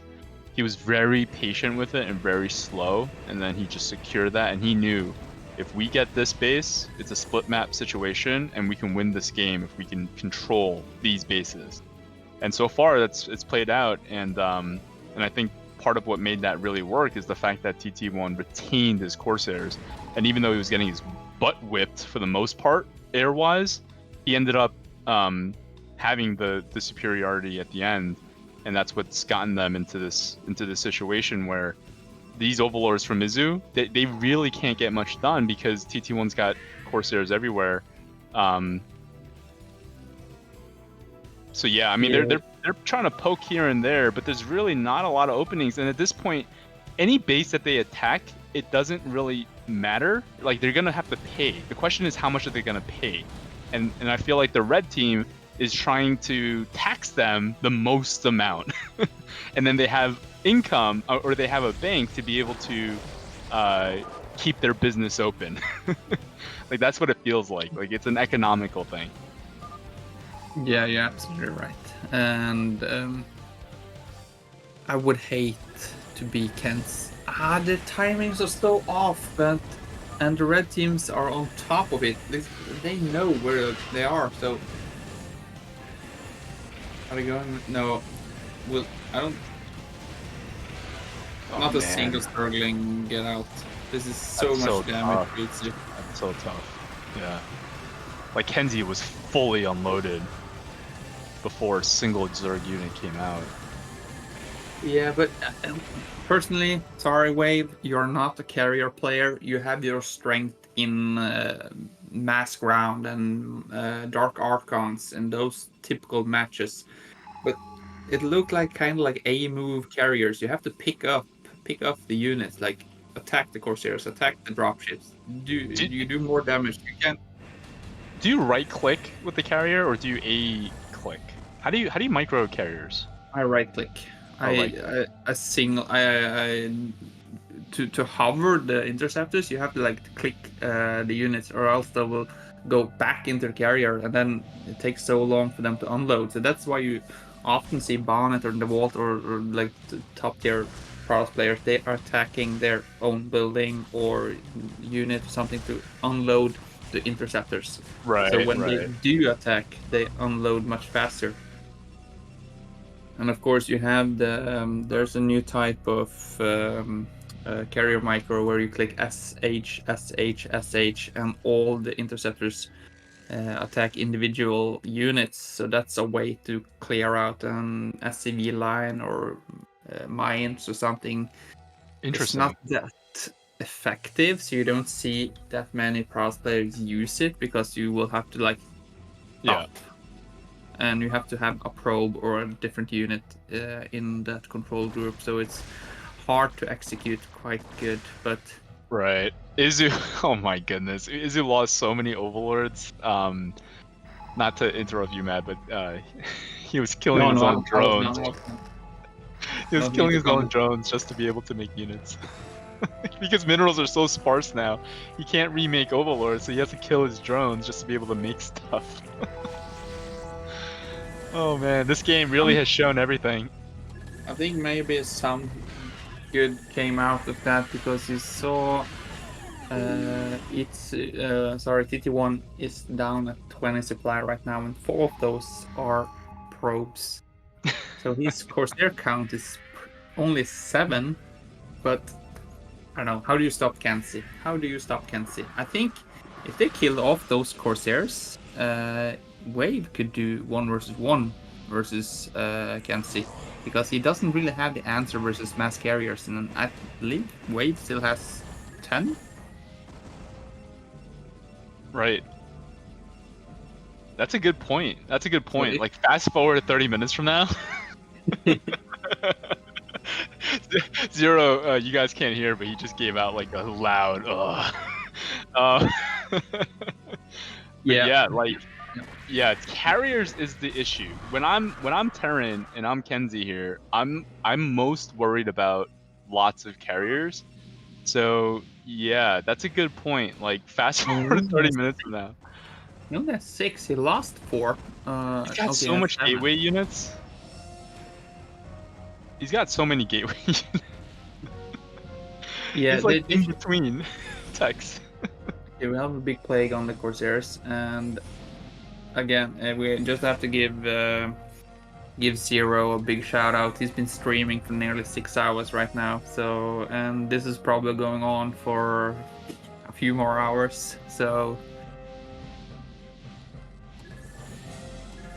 He was very patient with it and very slow, and then he just secured that, and he knew if we get this base, it's a split map situation, and we can win this game if we can control these bases. And so far, it's played out, and I think part of what made that really work is the fact that TT1 retained his Corsairs, and even though he was getting his butt whipped for the most part, air-wise, he ended up having the superiority at the end, and that's what's gotten them into this situation where these overlords from Mizu, they really can't get much done because TT1's got Corsairs everywhere. So yeah, I mean they're trying to poke here and there, but there's really not a lot of openings. And at this point, any base that they attack, it doesn't really matter. Like they're gonna have to pay. The question is how much are they gonna pay? And I feel like the red team is trying to tax them the most amount, and then they have income or they have a bank to be able to keep their business open. Like that's what it feels like. Like it's an economical thing. Yeah, you're absolutely right. And I would hate to be Kent's. The timings are so off, and the red teams are on top of it. They know where they are. So are we going? No, I don't. Not a single struggling get out. This is so much damage. That's so tough. Yeah. Like Kenzy was fully unloaded before a single Zerg unit came out. Yeah, but personally, sorry, Wave, you're not a carrier player. You have your strength in Mass Ground and Dark Archons and those typical matches. But it looked like kind of like A move carriers. You have to pick up the units, like attack the Corsairs, attack the dropships. You do more damage. You can. Do you right click with the carrier or do you A click? How do you micro carriers? I right click. To hover the interceptors, you have to like click the units, or else they will go back into the carrier, and then it takes so long for them to unload. So that's why you often see Bonnet or the Vault or like the top tier Protoss players, they are attacking their own building or unit or something to unload the interceptors. Right. So when they do attack, they unload much faster. And of course, you have there's a new type of carrier micro where you click SH, SH, SH, and all the interceptors attack individual units. So that's a way to clear out an SCV line or mines or something. Interesting. It's not that effective, so you don't see that many Protoss players use it because you will have to like stop. Yeah. And you have to have a probe or a different unit in that control group, so it's hard to execute quite good. But right, Izu, oh my goodness, Izu lost so many overlords. Not to interrupt you, Matt, but he was killing his own drones. He was killing his own drones just to be able to make units. Because minerals are so sparse now, he can't remake overlords, so he has to kill his drones just to be able to make stuff. Oh man, this game really has shown everything. I think maybe some good came out of that because you saw TT1 is down at 20 supply right now, and 4 of those are probes. So his Corsair count is only 7, but I don't know. How do you stop Kenzy? I think if they kill off those Corsairs, Wave could do 1v1 versus Kenzy, because he doesn't really have the answer versus mass carriers, and I believe Wave still has 10. Right. That's a good point. Like fast forward 30 minutes from now. Zero, you guys can't hear, but he just gave out like a loud yeah, carriers is the issue. When I'm Terran and I'm Kenzy here, I'm most worried about lots of carriers. So yeah, that's a good point. Like fast forward 30 minutes from now. He only has 6. He lost 4. He's got so much gateway units. He's got so many gateway units. Yeah, he's like in between techs. Yeah, we have a big plague on the Corsairs, and again, we just have to give Zero a big shout out. He's been streaming for nearly 6 hours right now, so, and this is probably going on for a few more hours. So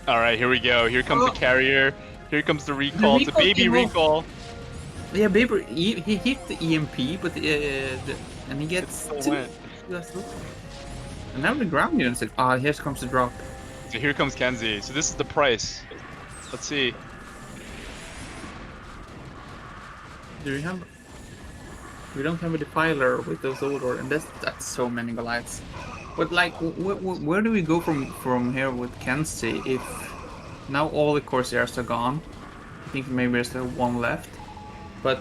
all right, here we go. Here comes the carrier. Here comes the recall. It's a recall baby came off. recall. Yeah, Baber, he hit the EMP, but and he gets It still two. went. And now the ground unit said, "Ah, here comes the drop." So here comes Kenzy. So this is the price. Let's see. Do we have? We don't have a defiler with those order, and that's so many Goliaths. But like, where do we go from here with Kenzy if now all the Corsairs are gone? I think maybe there's still one left. But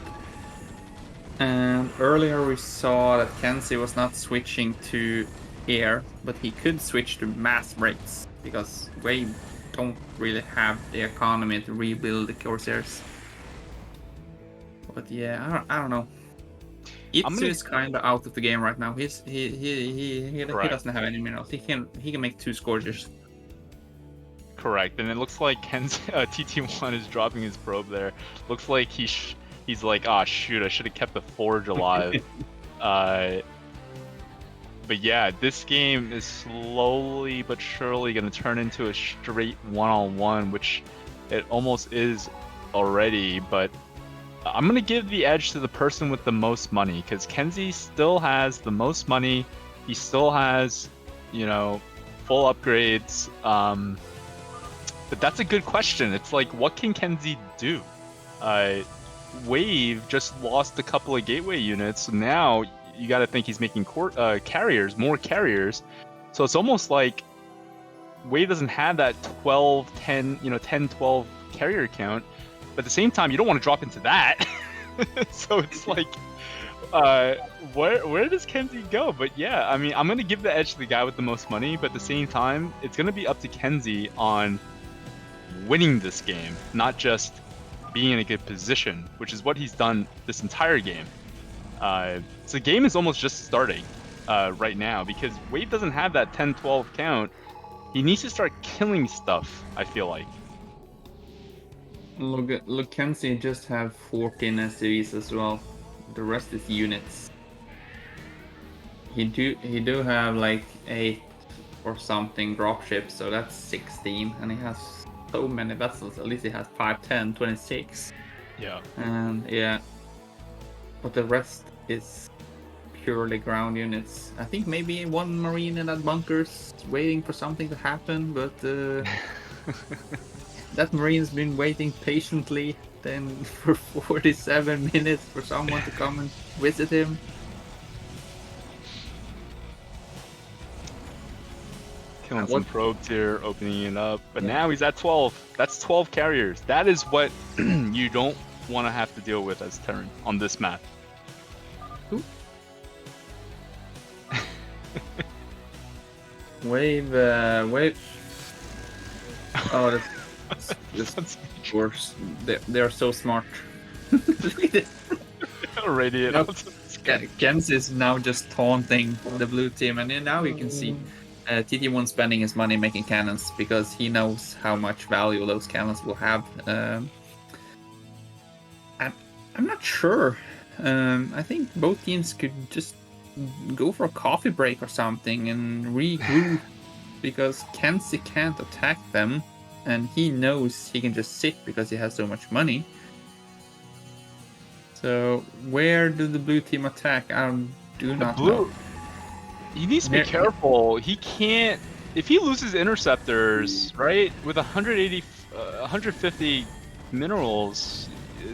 earlier we saw that Kenzy was not switching to air, but he could switch to mass breaks because Wave don't really have the economy to rebuild the Corsairs. But yeah, I don't know. Itsu is kind of out of the game right now. He doesn't have any minerals. He can make 2 Scourgers. Correct, and it looks like Ken's TT1 is dropping his probe there. Looks like he's like, ah, shoot, I should have kept the Forge alive. But yeah, this game is slowly but surely going to turn into a straight one-on-one, which it almost is already. But I'm going to give the edge to the person with the most money, because Kenzy still has the most money. He still has, you know, full upgrades. But that's a good question. It's like, what can Kenzy do? Wave just lost a couple of gateway units. So now you got to think he's making carriers, more carriers. So it's almost like Wave doesn't have that 12, 10, 10, 12 carrier count. But at the same time, you don't want to drop into that. So it's like, where does Kenzy go? But yeah, I mean, I'm going to give the edge to the guy with the most money. But at the same time, it's going to be up to Kenzy on winning this game, not just being in a good position, which is what he's done this entire game. So the game is almost just starting right now, because Wave doesn't have that 10-12 count. He needs to start killing stuff, I feel like. Look, Kenzy just have 14 SCVs as well. The rest is units. He do have like 8 or something dropships, so that's 16, and he has so many vessels. At least he has 5, 10, 26. Yeah. And yeah, but the rest is purely ground units. I think maybe one marine in that bunker's waiting for something to happen, but that marine's been waiting patiently then for 47 minutes for someone to come and visit him. Killing some probes here, opening it up. But now he's at 12. That's 12 carriers. That is what you don't want to have to deal with as Terran on this map. Ooh. Wave. Oh, that's worse. They're so smart. Look at it. Radiant. Kenzy is now just taunting the blue team, and now you can see TT1 spending his money making cannons because he knows how much value those cannons will have. I'm not sure. I think both teams could just go for a coffee break or something and regroup because Kenzy can't attack them, and he knows he can just sit because he has so much money. So where do the blue team attack? I do not know. He needs to be careful. He can't. If he loses interceptors, right, with 150 minerals,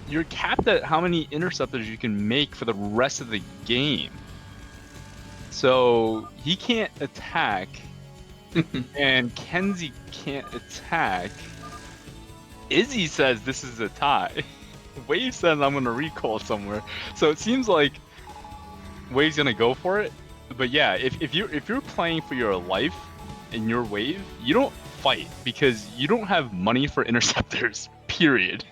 you're capped at how many interceptors you can make for the rest of the game. So he can't attack, and Kenzy can't attack. Izzy says this is a tie. Wave says I'm gonna recall somewhere. So it seems like Wave's gonna go for it. But yeah, if you're playing for your life in your Wave, you don't fight because you don't have money for interceptors. Period.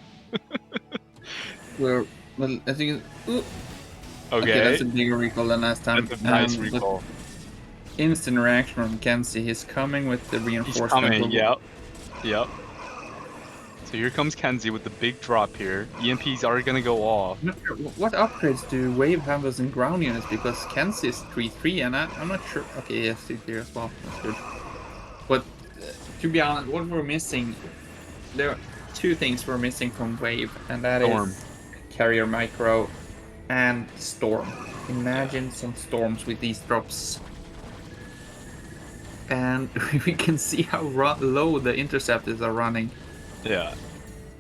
Well, I think. Okay, that's a bigger recall than last time. That's a nice recall. Instant reaction from Kenzy. He's coming with the reinforcement. He's coming. Yep. So here comes Kenzy with the big drop here. EMPs are gonna go off. What upgrades do Wave have as in ground units? Because Kenzy is 3-3, and I'm not sure. Okay, yes, 3-3 as well. That's good. But to be honest, what we're missing, two things we're missing from Wave, and that Storm. is Carrier Micro and Storm. Imagine some storms with these drops. And we can see how low the interceptors are running. Yeah.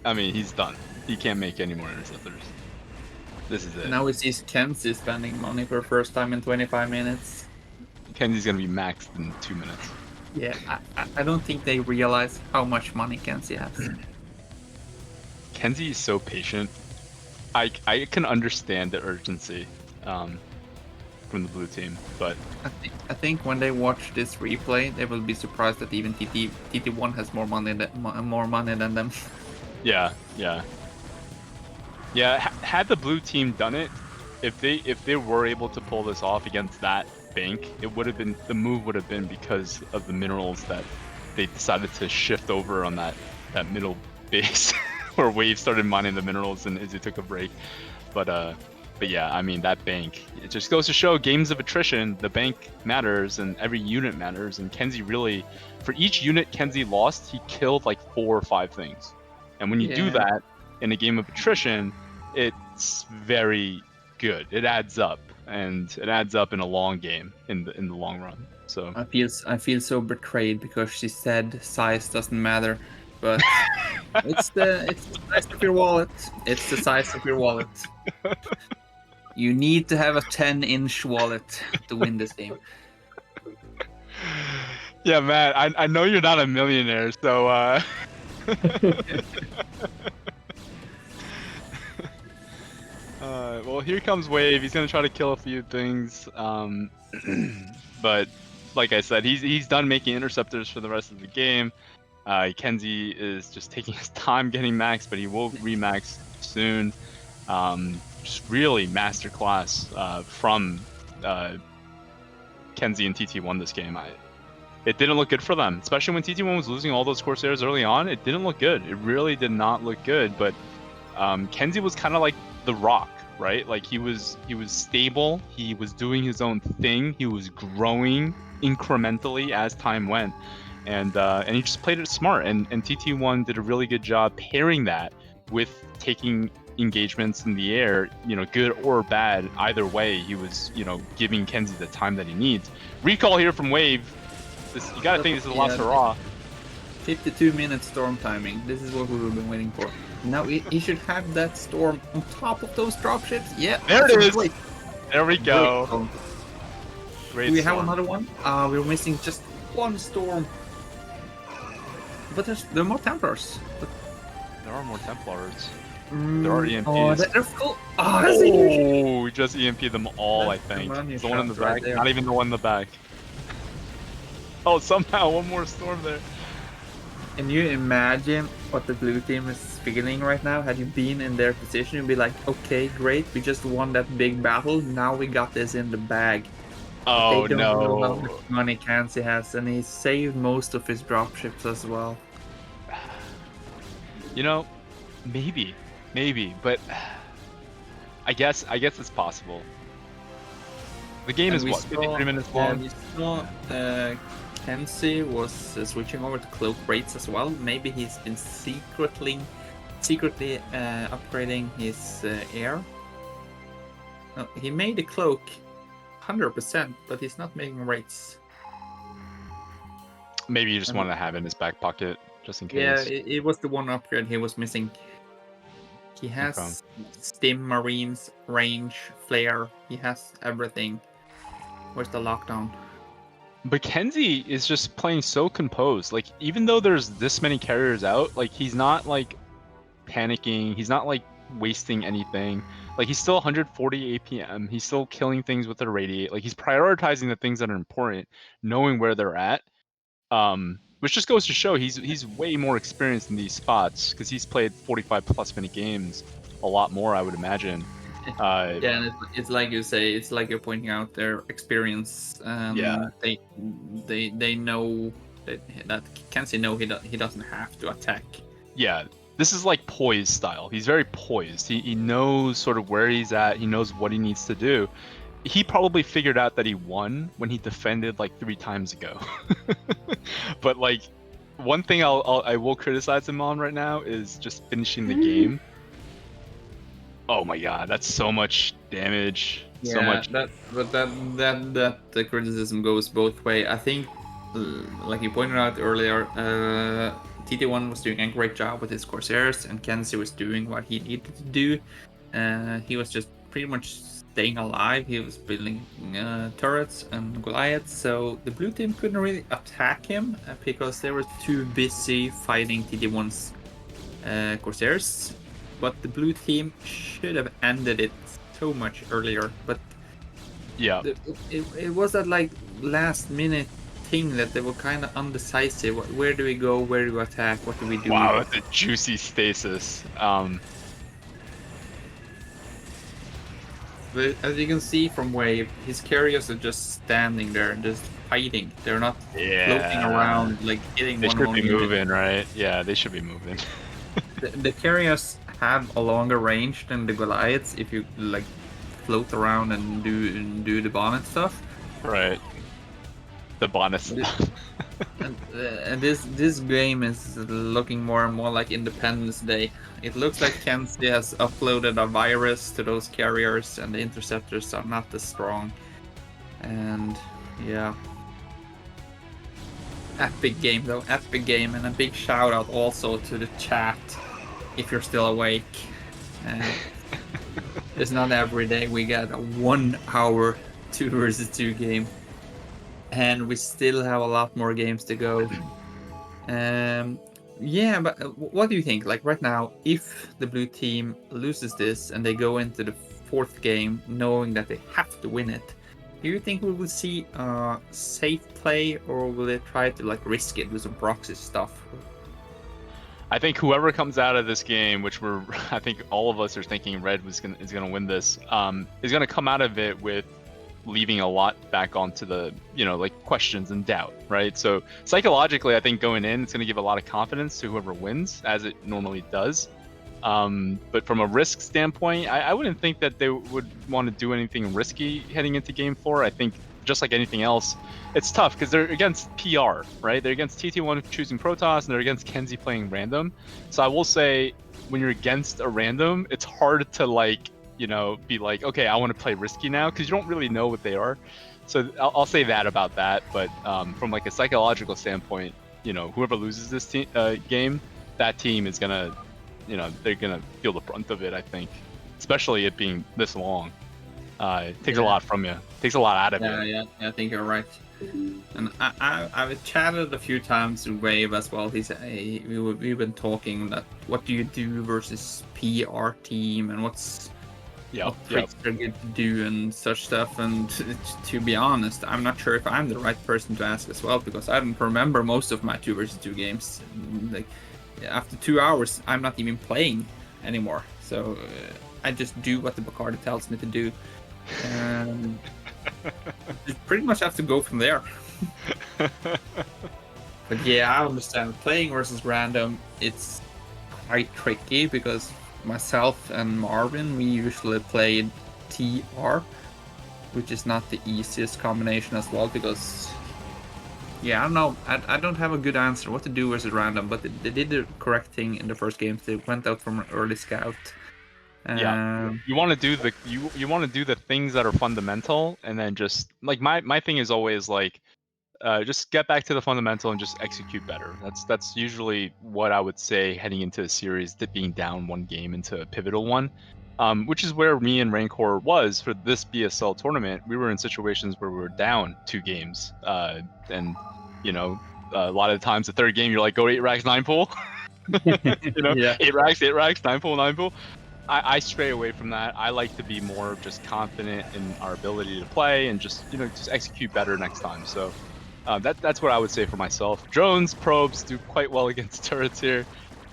I mean, he's done. He can't make any more interceptors. This is it. Now we see Kenzy spending money for the first time in 25 minutes. Kenzy's gonna be maxed in 2 minutes. Yeah, I don't think they realize how much money Kenzy has. Kenzy is so patient. I can understand the urgency from the blue team, but I think when they watch this replay, they will be surprised that even TT1 has more money than them. yeah. Had the blue team done it, if they were able to pull this off against that bank, the move would have been because of the minerals that they decided to shift over on that middle base where Wave started mining the minerals and Izzy took a break. But yeah, I mean, that bank, it just goes to show games of attrition, the bank matters and every unit matters. And Kenzy really, for each unit Kenzy lost, he killed like 4 or 5 things. And when you do that in a game of attrition, it's very good. It adds up, and it adds up in a long game in the long run. So I feel so betrayed because she said size doesn't matter, but it's the size of your wallet. It's the size of your wallet. You need to have a 10-inch wallet to win this game. Yeah, man, I know you're not a millionaire, so well, here comes Wave. He's gonna try to kill a few things, but like I said, he's done making interceptors for the rest of the game. Kenzy is just taking his time getting max, but he will remax soon. Just really masterclass from Kenzy and TT1 this game. It didn't look good for them, especially when TT1 was losing all those Corsairs early on. It didn't look good. It really did not look good. But Kenzy was kind of like the Rock, right? Like he was stable. He was doing his own thing. He was growing incrementally as time went, and he just played it smart. And TT1 did a really good job pairing that with taking engagements in the air, good or bad. Either way, he was, giving Kenzy the time that he needs. Recall here from Wave. You gotta think this is the last hurrah. 52-minute storm timing. This is what we've been waiting for. Now he should have that storm on top of those dropships. Yeah, there it is. There we go. Great. Do we have another one? We're missing just one storm. But there are more Templars. There are more Templars. There are EMPs. Oh, they're full. Oh, that's huge. We just EMP'd them all, I think. The one in the back. Not even the one in the back. Oh, somehow one more storm there. Can you imagine what the blue team is feeling right now? Had you been in their position, you'd be like, okay, great, we just won that big battle. Now we got this in the bag. Oh, they don't know how no. much money Kenzy has, and he saved most of his dropships as well. Maybe, but I guess it's possible. The game is what, 53 minutes long? We saw Kenzy was switching over to cloak rates as well. Maybe he's been secretly upgrading his air. No, he made a cloak 100%, but he's not making rates. Maybe you just wanted to have it in his back pocket, just in case. Yeah, it was the one upgrade he was missing. He has Stim, Marines, range, flare. He has everything. Where's the lockdown? But Kenzy is just playing so composed. Like, even though there's this many carriers out, like, he's not, like, panicking. He's not, like, wasting anything. Like, he's still 140 APM. He's still killing things with the radiate. Like, he's prioritizing the things that are important, knowing where they're at. Which just goes to show he's way more experienced in these spots because he's played 45 plus minute games, a lot more, I would imagine. Yeah, and it's like you say, it's like you're pointing out their experience. Yeah. They know that Kenzy know he doesn't have to attack. Yeah, this is like poise style. He's very poised. He knows sort of where he's at. He knows what he needs to do. He probably figured out that he won when he defended like 3 times ago. But like one thing I will criticize him on right now is just finishing the game. Oh my god, that's so much damage. Yeah, So much. that the criticism goes both way. I think, like you pointed out earlier, TT1 was doing a great job with his Corsairs, and Kenzy was doing what he needed to do. He was just pretty much staying alive. He was building turrets and Goliaths, so the blue team couldn't really attack him because they were too busy fighting TT1's Corsairs. But the blue team should have ended it so much earlier. But Yeah. it was that like last minute thing that they were kind of undecisive. Where do we go? Where do we attack? What do we do? Wow, that's a juicy stasis. But as you can see from Wave, his carriers are just standing there and just fighting. They're not floating around like hitting They one should on be unit. moving, right? Yeah, they should be moving. The carriers have a longer range than the Goliaths if you like float around and do the bonnet stuff. Right. The bonus. And this game is looking more and more like Independence Day. It looks like Kenzy has uploaded a virus to those carriers, and the interceptors are not as strong. And yeah, epic game though, epic game, and a big shout out also to the chat if you're still awake. It's not every day we get a 1 hour 2 versus 2 game. And we still have a lot more games to go. Yeah, but what do you think? Like right now, if the blue team loses this and they go into the 4th game knowing that they have to win it, do you think we will see safe play, or will they try to like risk it with some proxy stuff? I think whoever comes out of this game, which I think all of us are thinking Red is gonna win this, is gonna come out of it with leaving a lot back onto the, like questions and doubt, right? So psychologically, I think going in, it's going to give a lot of confidence to whoever wins, as it normally does. But from a risk standpoint, I wouldn't think that they would want to do anything risky heading into game 4. I think just like anything else, it's tough because they're against PR, right? They're against TT1 choosing Protoss, and they're against Kenzy playing random. So I will say, when you're against a random, it's hard to be like, okay, I want to play risky now, because you don't really know what they are. So I'll say that about that. But from like a psychological standpoint, whoever loses this game, that team is gonna, they're gonna feel the brunt of it. I think, especially it being this long, it takes a lot from you. It takes a lot out of you. Yeah, I think you're right. And I've chatted a few times with Wave as well. We've been talking that what do you do versus PR team, and what tricks are good to do and such stuff. And to be honest, I'm not sure if I'm the right person to ask as well, because I don't remember most of my 2 versus 2 games. Like after 2 hours, I'm not even playing anymore. So I just do what the Bacardi tells me to do. And you pretty much have to go from there. But yeah, I understand. Playing versus random, it's quite tricky because myself and Marvin, we usually play TR, which is not the easiest combination as well, because I don't know, I don't have a good answer what to do versus random, but they did the correct thing in the first games. They went out from an early scout. You want to do the things that are fundamental, and then just like my thing is always like, just get back to the fundamental and just execute better. That's usually what I would say heading into a series, that being down 1 game into a pivotal one, which is where me and Rancor was for this BSL tournament. We were in situations where we were down 2 games, and a lot of the times the 3rd game you're like, go 8 racks 9 pool. 8 racks 9 pool 9 pool. I stray away from that. I like to be more just confident in our ability to play and just execute better next time. So that's what I would say for myself. Drones, probes do quite well against turrets here,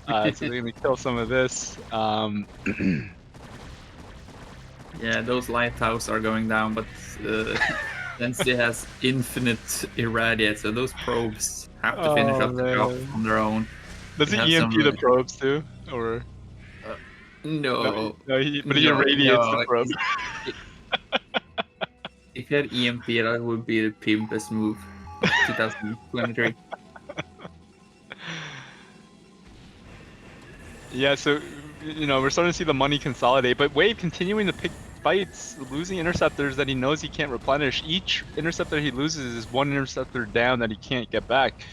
so they're gonna kill some of this. Yeah, those lighthouse are going down, but Kenzy has infinite irradiate, so those probes have to finish up the job on their own. Does he EMP the probes too, or? No, but he irradiates the probe. If he had EMP, that would be the pimpest move of 2023. Yeah, so we're starting to see the money consolidate, but Wave continuing to pick fights, losing interceptors that he knows he can't replenish. Each interceptor he loses is one interceptor down that he can't get back.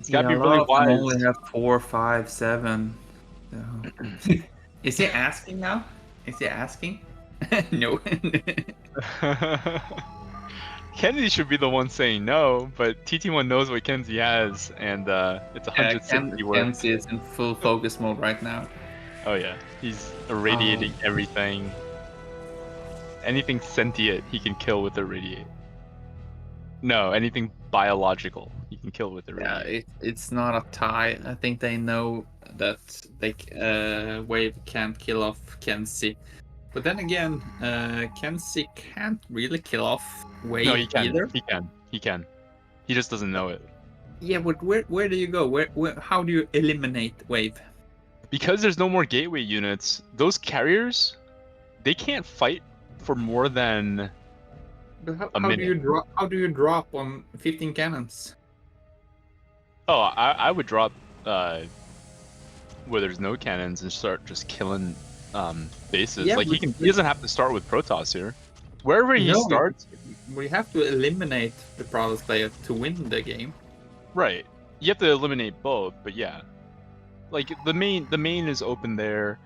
It's got to Yeah, be a really lot of them wise. only have 4, 5, 7. So. Is he asking now? Is he asking? No. Kenzy should be the one saying no, but TT1 knows what Kenzy has, and it's 160 worth. Kenzy is in full focus mode right now. Oh yeah, he's irradiating everything. Anything sentient, he can kill with irradiate. No, anything biological, he can kill with irradiate. It's not a tie. I think they know that Wave can't kill off Kenzy. But then again, Kenzy can't really kill off Wave No, he can. either. He can. He just doesn't know it. Yeah, but where do you go? Where how do you eliminate Wave? Because there's no more gateway units, those carriers, they can't fight for more than a minute. How do you drop on 15 cannons? Oh, I would drop where there's no cannons and start just killing bases. Yeah, like he doesn't have to start with Protoss here. Wherever he No, starts, we have to eliminate the Protoss player to win the game. right? You have to eliminate both, but yeah, like the main is open there.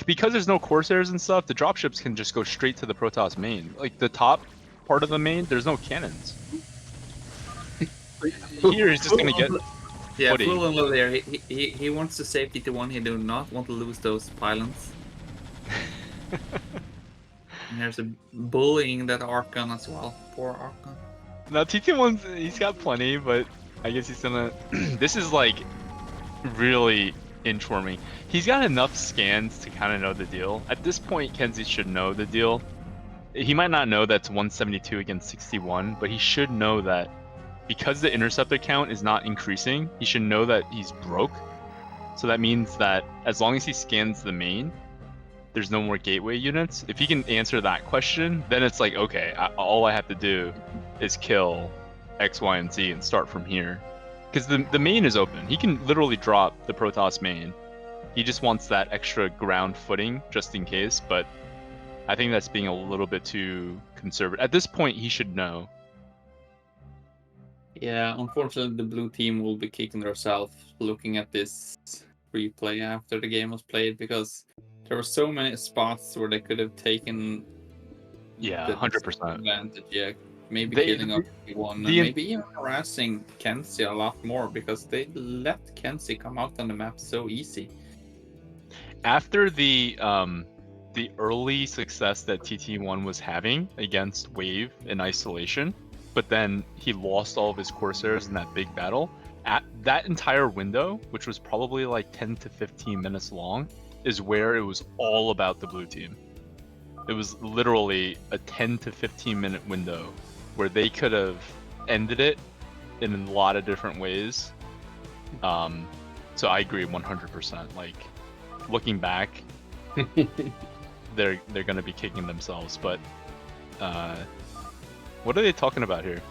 Because there's no Corsairs and stuff, the dropships can just go straight to the Protoss main. Like the top part of the main, there's no cannons. Here he's just gonna get footy. Full on there. He wants to save TT1. He do not want to lose those pylons. And there's a bullying that Archon as well. Poor Archon. Now TT1's he's got plenty, but I guess he's gonna. This is like really inch for me. He's got enough scans to kind of know the deal. At this point, Kenzy should know the deal. He might not know that's 172 against 61, but he should know that because the interceptor count is not increasing, he should know that he's broke. So that means that as long as he scans the main, there's no more gateway units. If he can answer that question, then it's like, okay, all I have to do is kill X, Y, and Z and start from here. Because the main is open. He can literally drop the Protoss main. He just wants that extra ground footing just in case, but I think that's being a little bit too conservative. At this point, he should know. Yeah, unfortunately, the blue team will be kicking themselves looking at this replay after the game was played because there were so many spots where they could have taken. Yeah, 100%. Advantage. Yeah, maybe killing off one, and maybe even harassing Kenzy a lot more because they let Kenzy come out on the map so easy. After the early success that TT1 was having against Wave in isolation, but then he lost all of his Corsairs in that big battle. At that entire window, which was probably like 10 to 15 minutes long, is where it was all about the blue team. It was literally a 10 to 15 minute window where they could have ended it in a lot of different ways. So I agree 100%. Like looking back, they're gonna be kicking themselves. But what are they talking about here?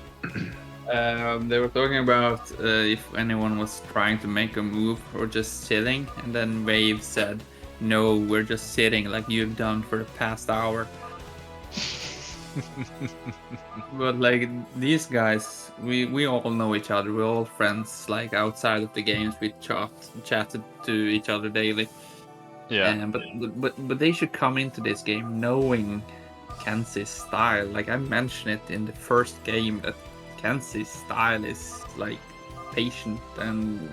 They were talking about if anyone was trying to make a move or just sitting, and then Wave said, "No, we're just sitting like you've done for the past hour." But like these guys, we all know each other. We're all friends. Like outside of the games, we chatted to each other daily. Yeah. But they should come into this game knowing Kenzy's style. Like I mentioned it in the first game that Kenzy's style is like patient, and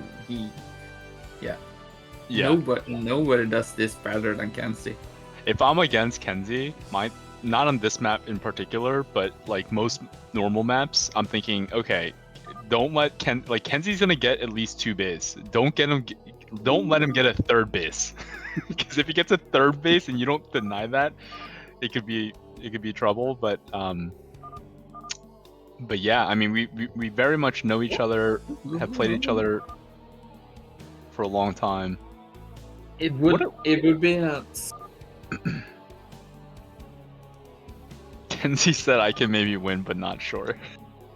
nobody does this better than Kenzy. If I'm against Kenzy, not on this map in particular, but like most normal maps, I'm thinking, okay, don't let Kenzy's gonna get at least 2 base. Don't let him get a 3rd base, because if he gets a 3rd base and you don't deny that, it could be trouble. But yeah, I mean, we very much know each other, have played each other for a long time. It would be nuts. Kenzy said I can maybe win, but not sure.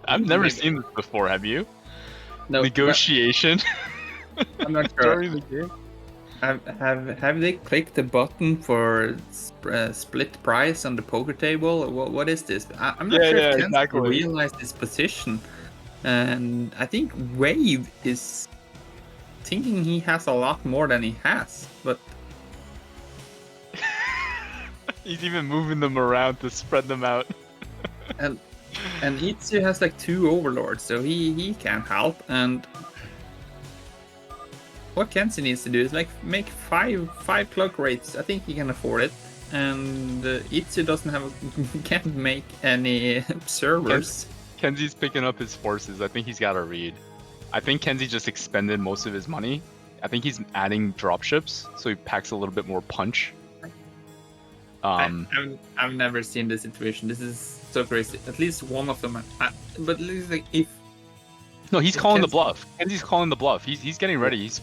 I've never seen this before. Have you? No. Negotiation. I'm not sure. During the game. Have they clicked the button for split price on the poker table? What is this? I'm not sure if Kenzy realized his position, and I think Wave is thinking he has a lot more than he has, but he's even moving them around to spread them out. and Itsu has like 2 overlords, so he can't help. And what Kenzy needs to do is like make five clock rates. I think he can afford it. And Itsu doesn't have can't make any observers. Kenzy's picking up his forces. I think he's got a read. I think Kenzy just expended most of his money. I think he's adding dropships, so he packs a little bit more punch. I've never seen this situation. This is so crazy. At least one of them. But at least like if. No, he's calling the bluff. Kenzy's calling the bluff. He's getting ready. He's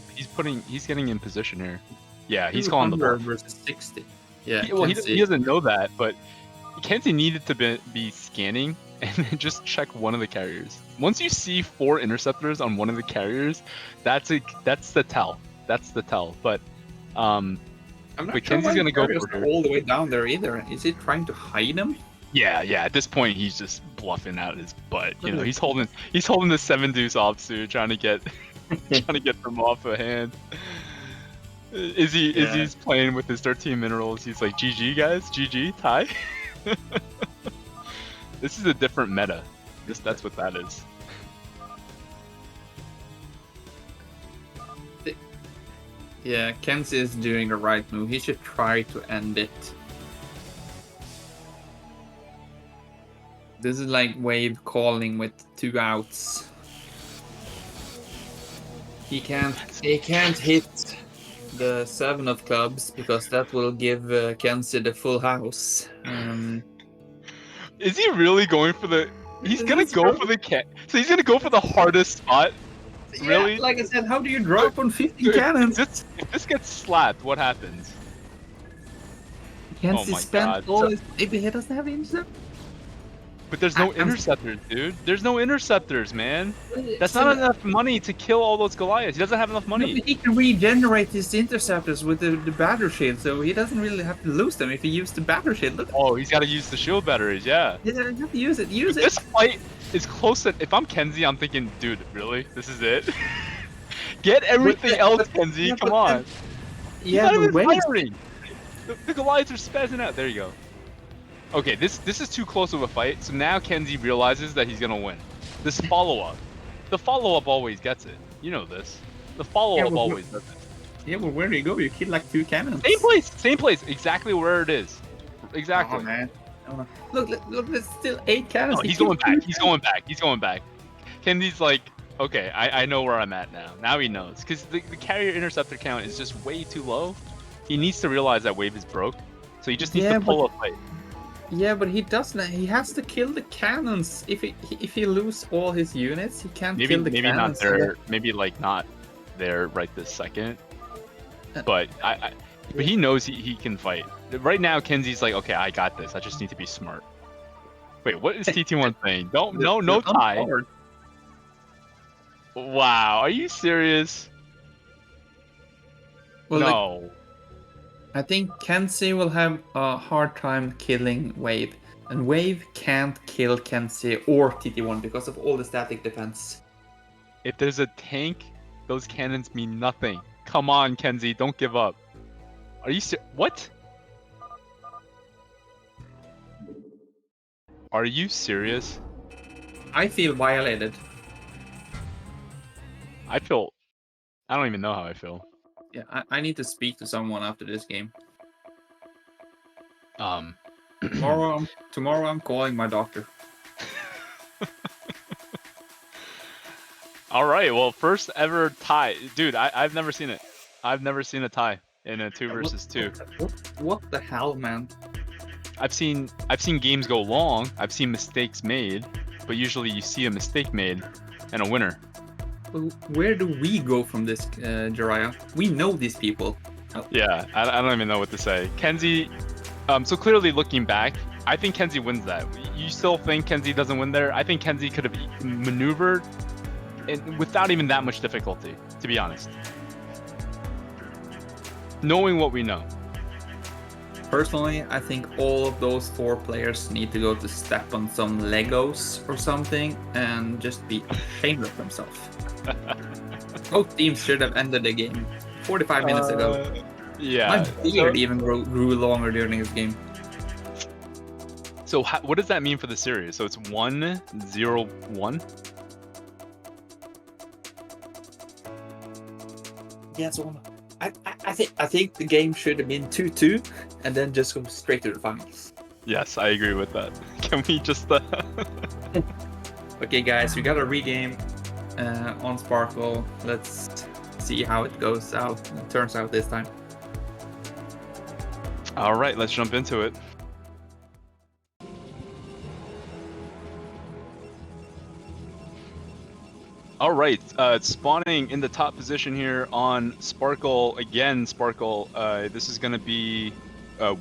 getting in position here. Yeah, he's calling the bluff. Versus 60. Yeah. Well, he doesn't know that, but Kenzy needed to be scanning and then just check one of the carriers. Once you see 4 interceptors on one of the carriers, that's the tell. That's the tell. But I'm not but sure Kenzy's gonna go for it. all the way down there either. Is he trying to hide him? Yeah. At this point, he's just bluffing out his butt. You know, he's holding the 7 deuce offsuit, trying to get them off a hand. Izzy's playing with his 13 minerals. He's like, GG guys, GG tie. This is a different meta. That's what that is. Yeah, Kenzy is doing the right move. He should try to end it. This is like Wave calling with 2 outs. He can't hit the 7 of clubs because that will give Kenzy the full house. Is he really going for the? He's gonna go for the So he's gonna go for the hardest spot. Really? Yeah, like I said, how do you drop on 15 cannons? If this gets slapped, what happens? Kenzy my spent God. all his. If he doesn't have intercept. But there's no interceptors, dude. There's no interceptors, man. That's not enough money to kill all those Goliaths. He doesn't have enough money. He can regenerate his interceptors with the battle shield, so he doesn't really have to lose them if he uses the battle shield. Look. Oh, he's got to use the shield batteries, yeah. He doesn't have to use it. Use it. This fight is close. If I'm Kenzy, I'm thinking, dude, really? This is it? Get everything else, Kenzy. Yeah, come on. Yeah, he's not but even firing. The Goliaths are spazzing out. There you go. Okay, this is too close of a fight, so now Kenzy realizes that he's gonna win. This follow-up. The follow-up always gets it. You know this. The follow-up always does it. Yeah, but where do you go? You kill like 2 cannons. Same place, exactly where it is. Exactly. Oh, man. Oh, no. Look, there's still 8 cannons. Oh, he's going back. Kenzy's like, okay, I know where I'm at now. Now he knows. Because the carrier interceptor count is just way too low. He needs to realize that Wave is broke. So he just needs to pull a fight. Yeah, but he doesn't. He has to kill the cannons. If he lose all his units, he can't kill the cannons. Maybe not there. Maybe like not there right this second. But but he knows he can fight. Right now, Kenzy's like, okay, I got this. I just need to be smart. Wait, what is TT1 saying? No tie. Wow, are you serious? Well, no. I think Kenzy will have a hard time killing Wave, and Wave can't kill Kenzy or TT1 because of all the static defense. If there's a tank, those cannons mean nothing. Come on, Kenzy, don't give up. Are you what? Are you serious? I feel violated. I don't even know how I feel. Yeah, I need to speak to someone after this game. Tomorrow I'm calling my doctor. All right, well, first ever tie, dude. I've never seen it. I've never seen a tie in a 2 versus 2. What the hell, man? I've seen games go long. I've seen mistakes made, but usually you see a mistake made and a winner. Where do we go from this, JIRAIYA? We know these people. Yeah, I don't even know what to say. Kenzy, so clearly looking back, I think Kenzy wins that. You still think Kenzy doesn't win there? I think Kenzy could have maneuvered without even that much difficulty, to be honest. Knowing what we know. Personally, I think all of those 4 players need to go to step on some Legos or something and just be ashamed of themselves. Both teams should have ended the game 45 minutes ago. Yeah. My beard even grew longer during this game. So what does that mean for the series? So it's 1-0-1? Yeah, so I think the game should have been 2-2 and then just go straight to the finals. Yes, I agree with that. Can we just... Okay, guys, we got a regame on Sparkle. Let's see how it goes out. It turns out this time. All right, let's jump into it. All right, spawning in the top position here on Sparkle. Again, Sparkle, this is going to be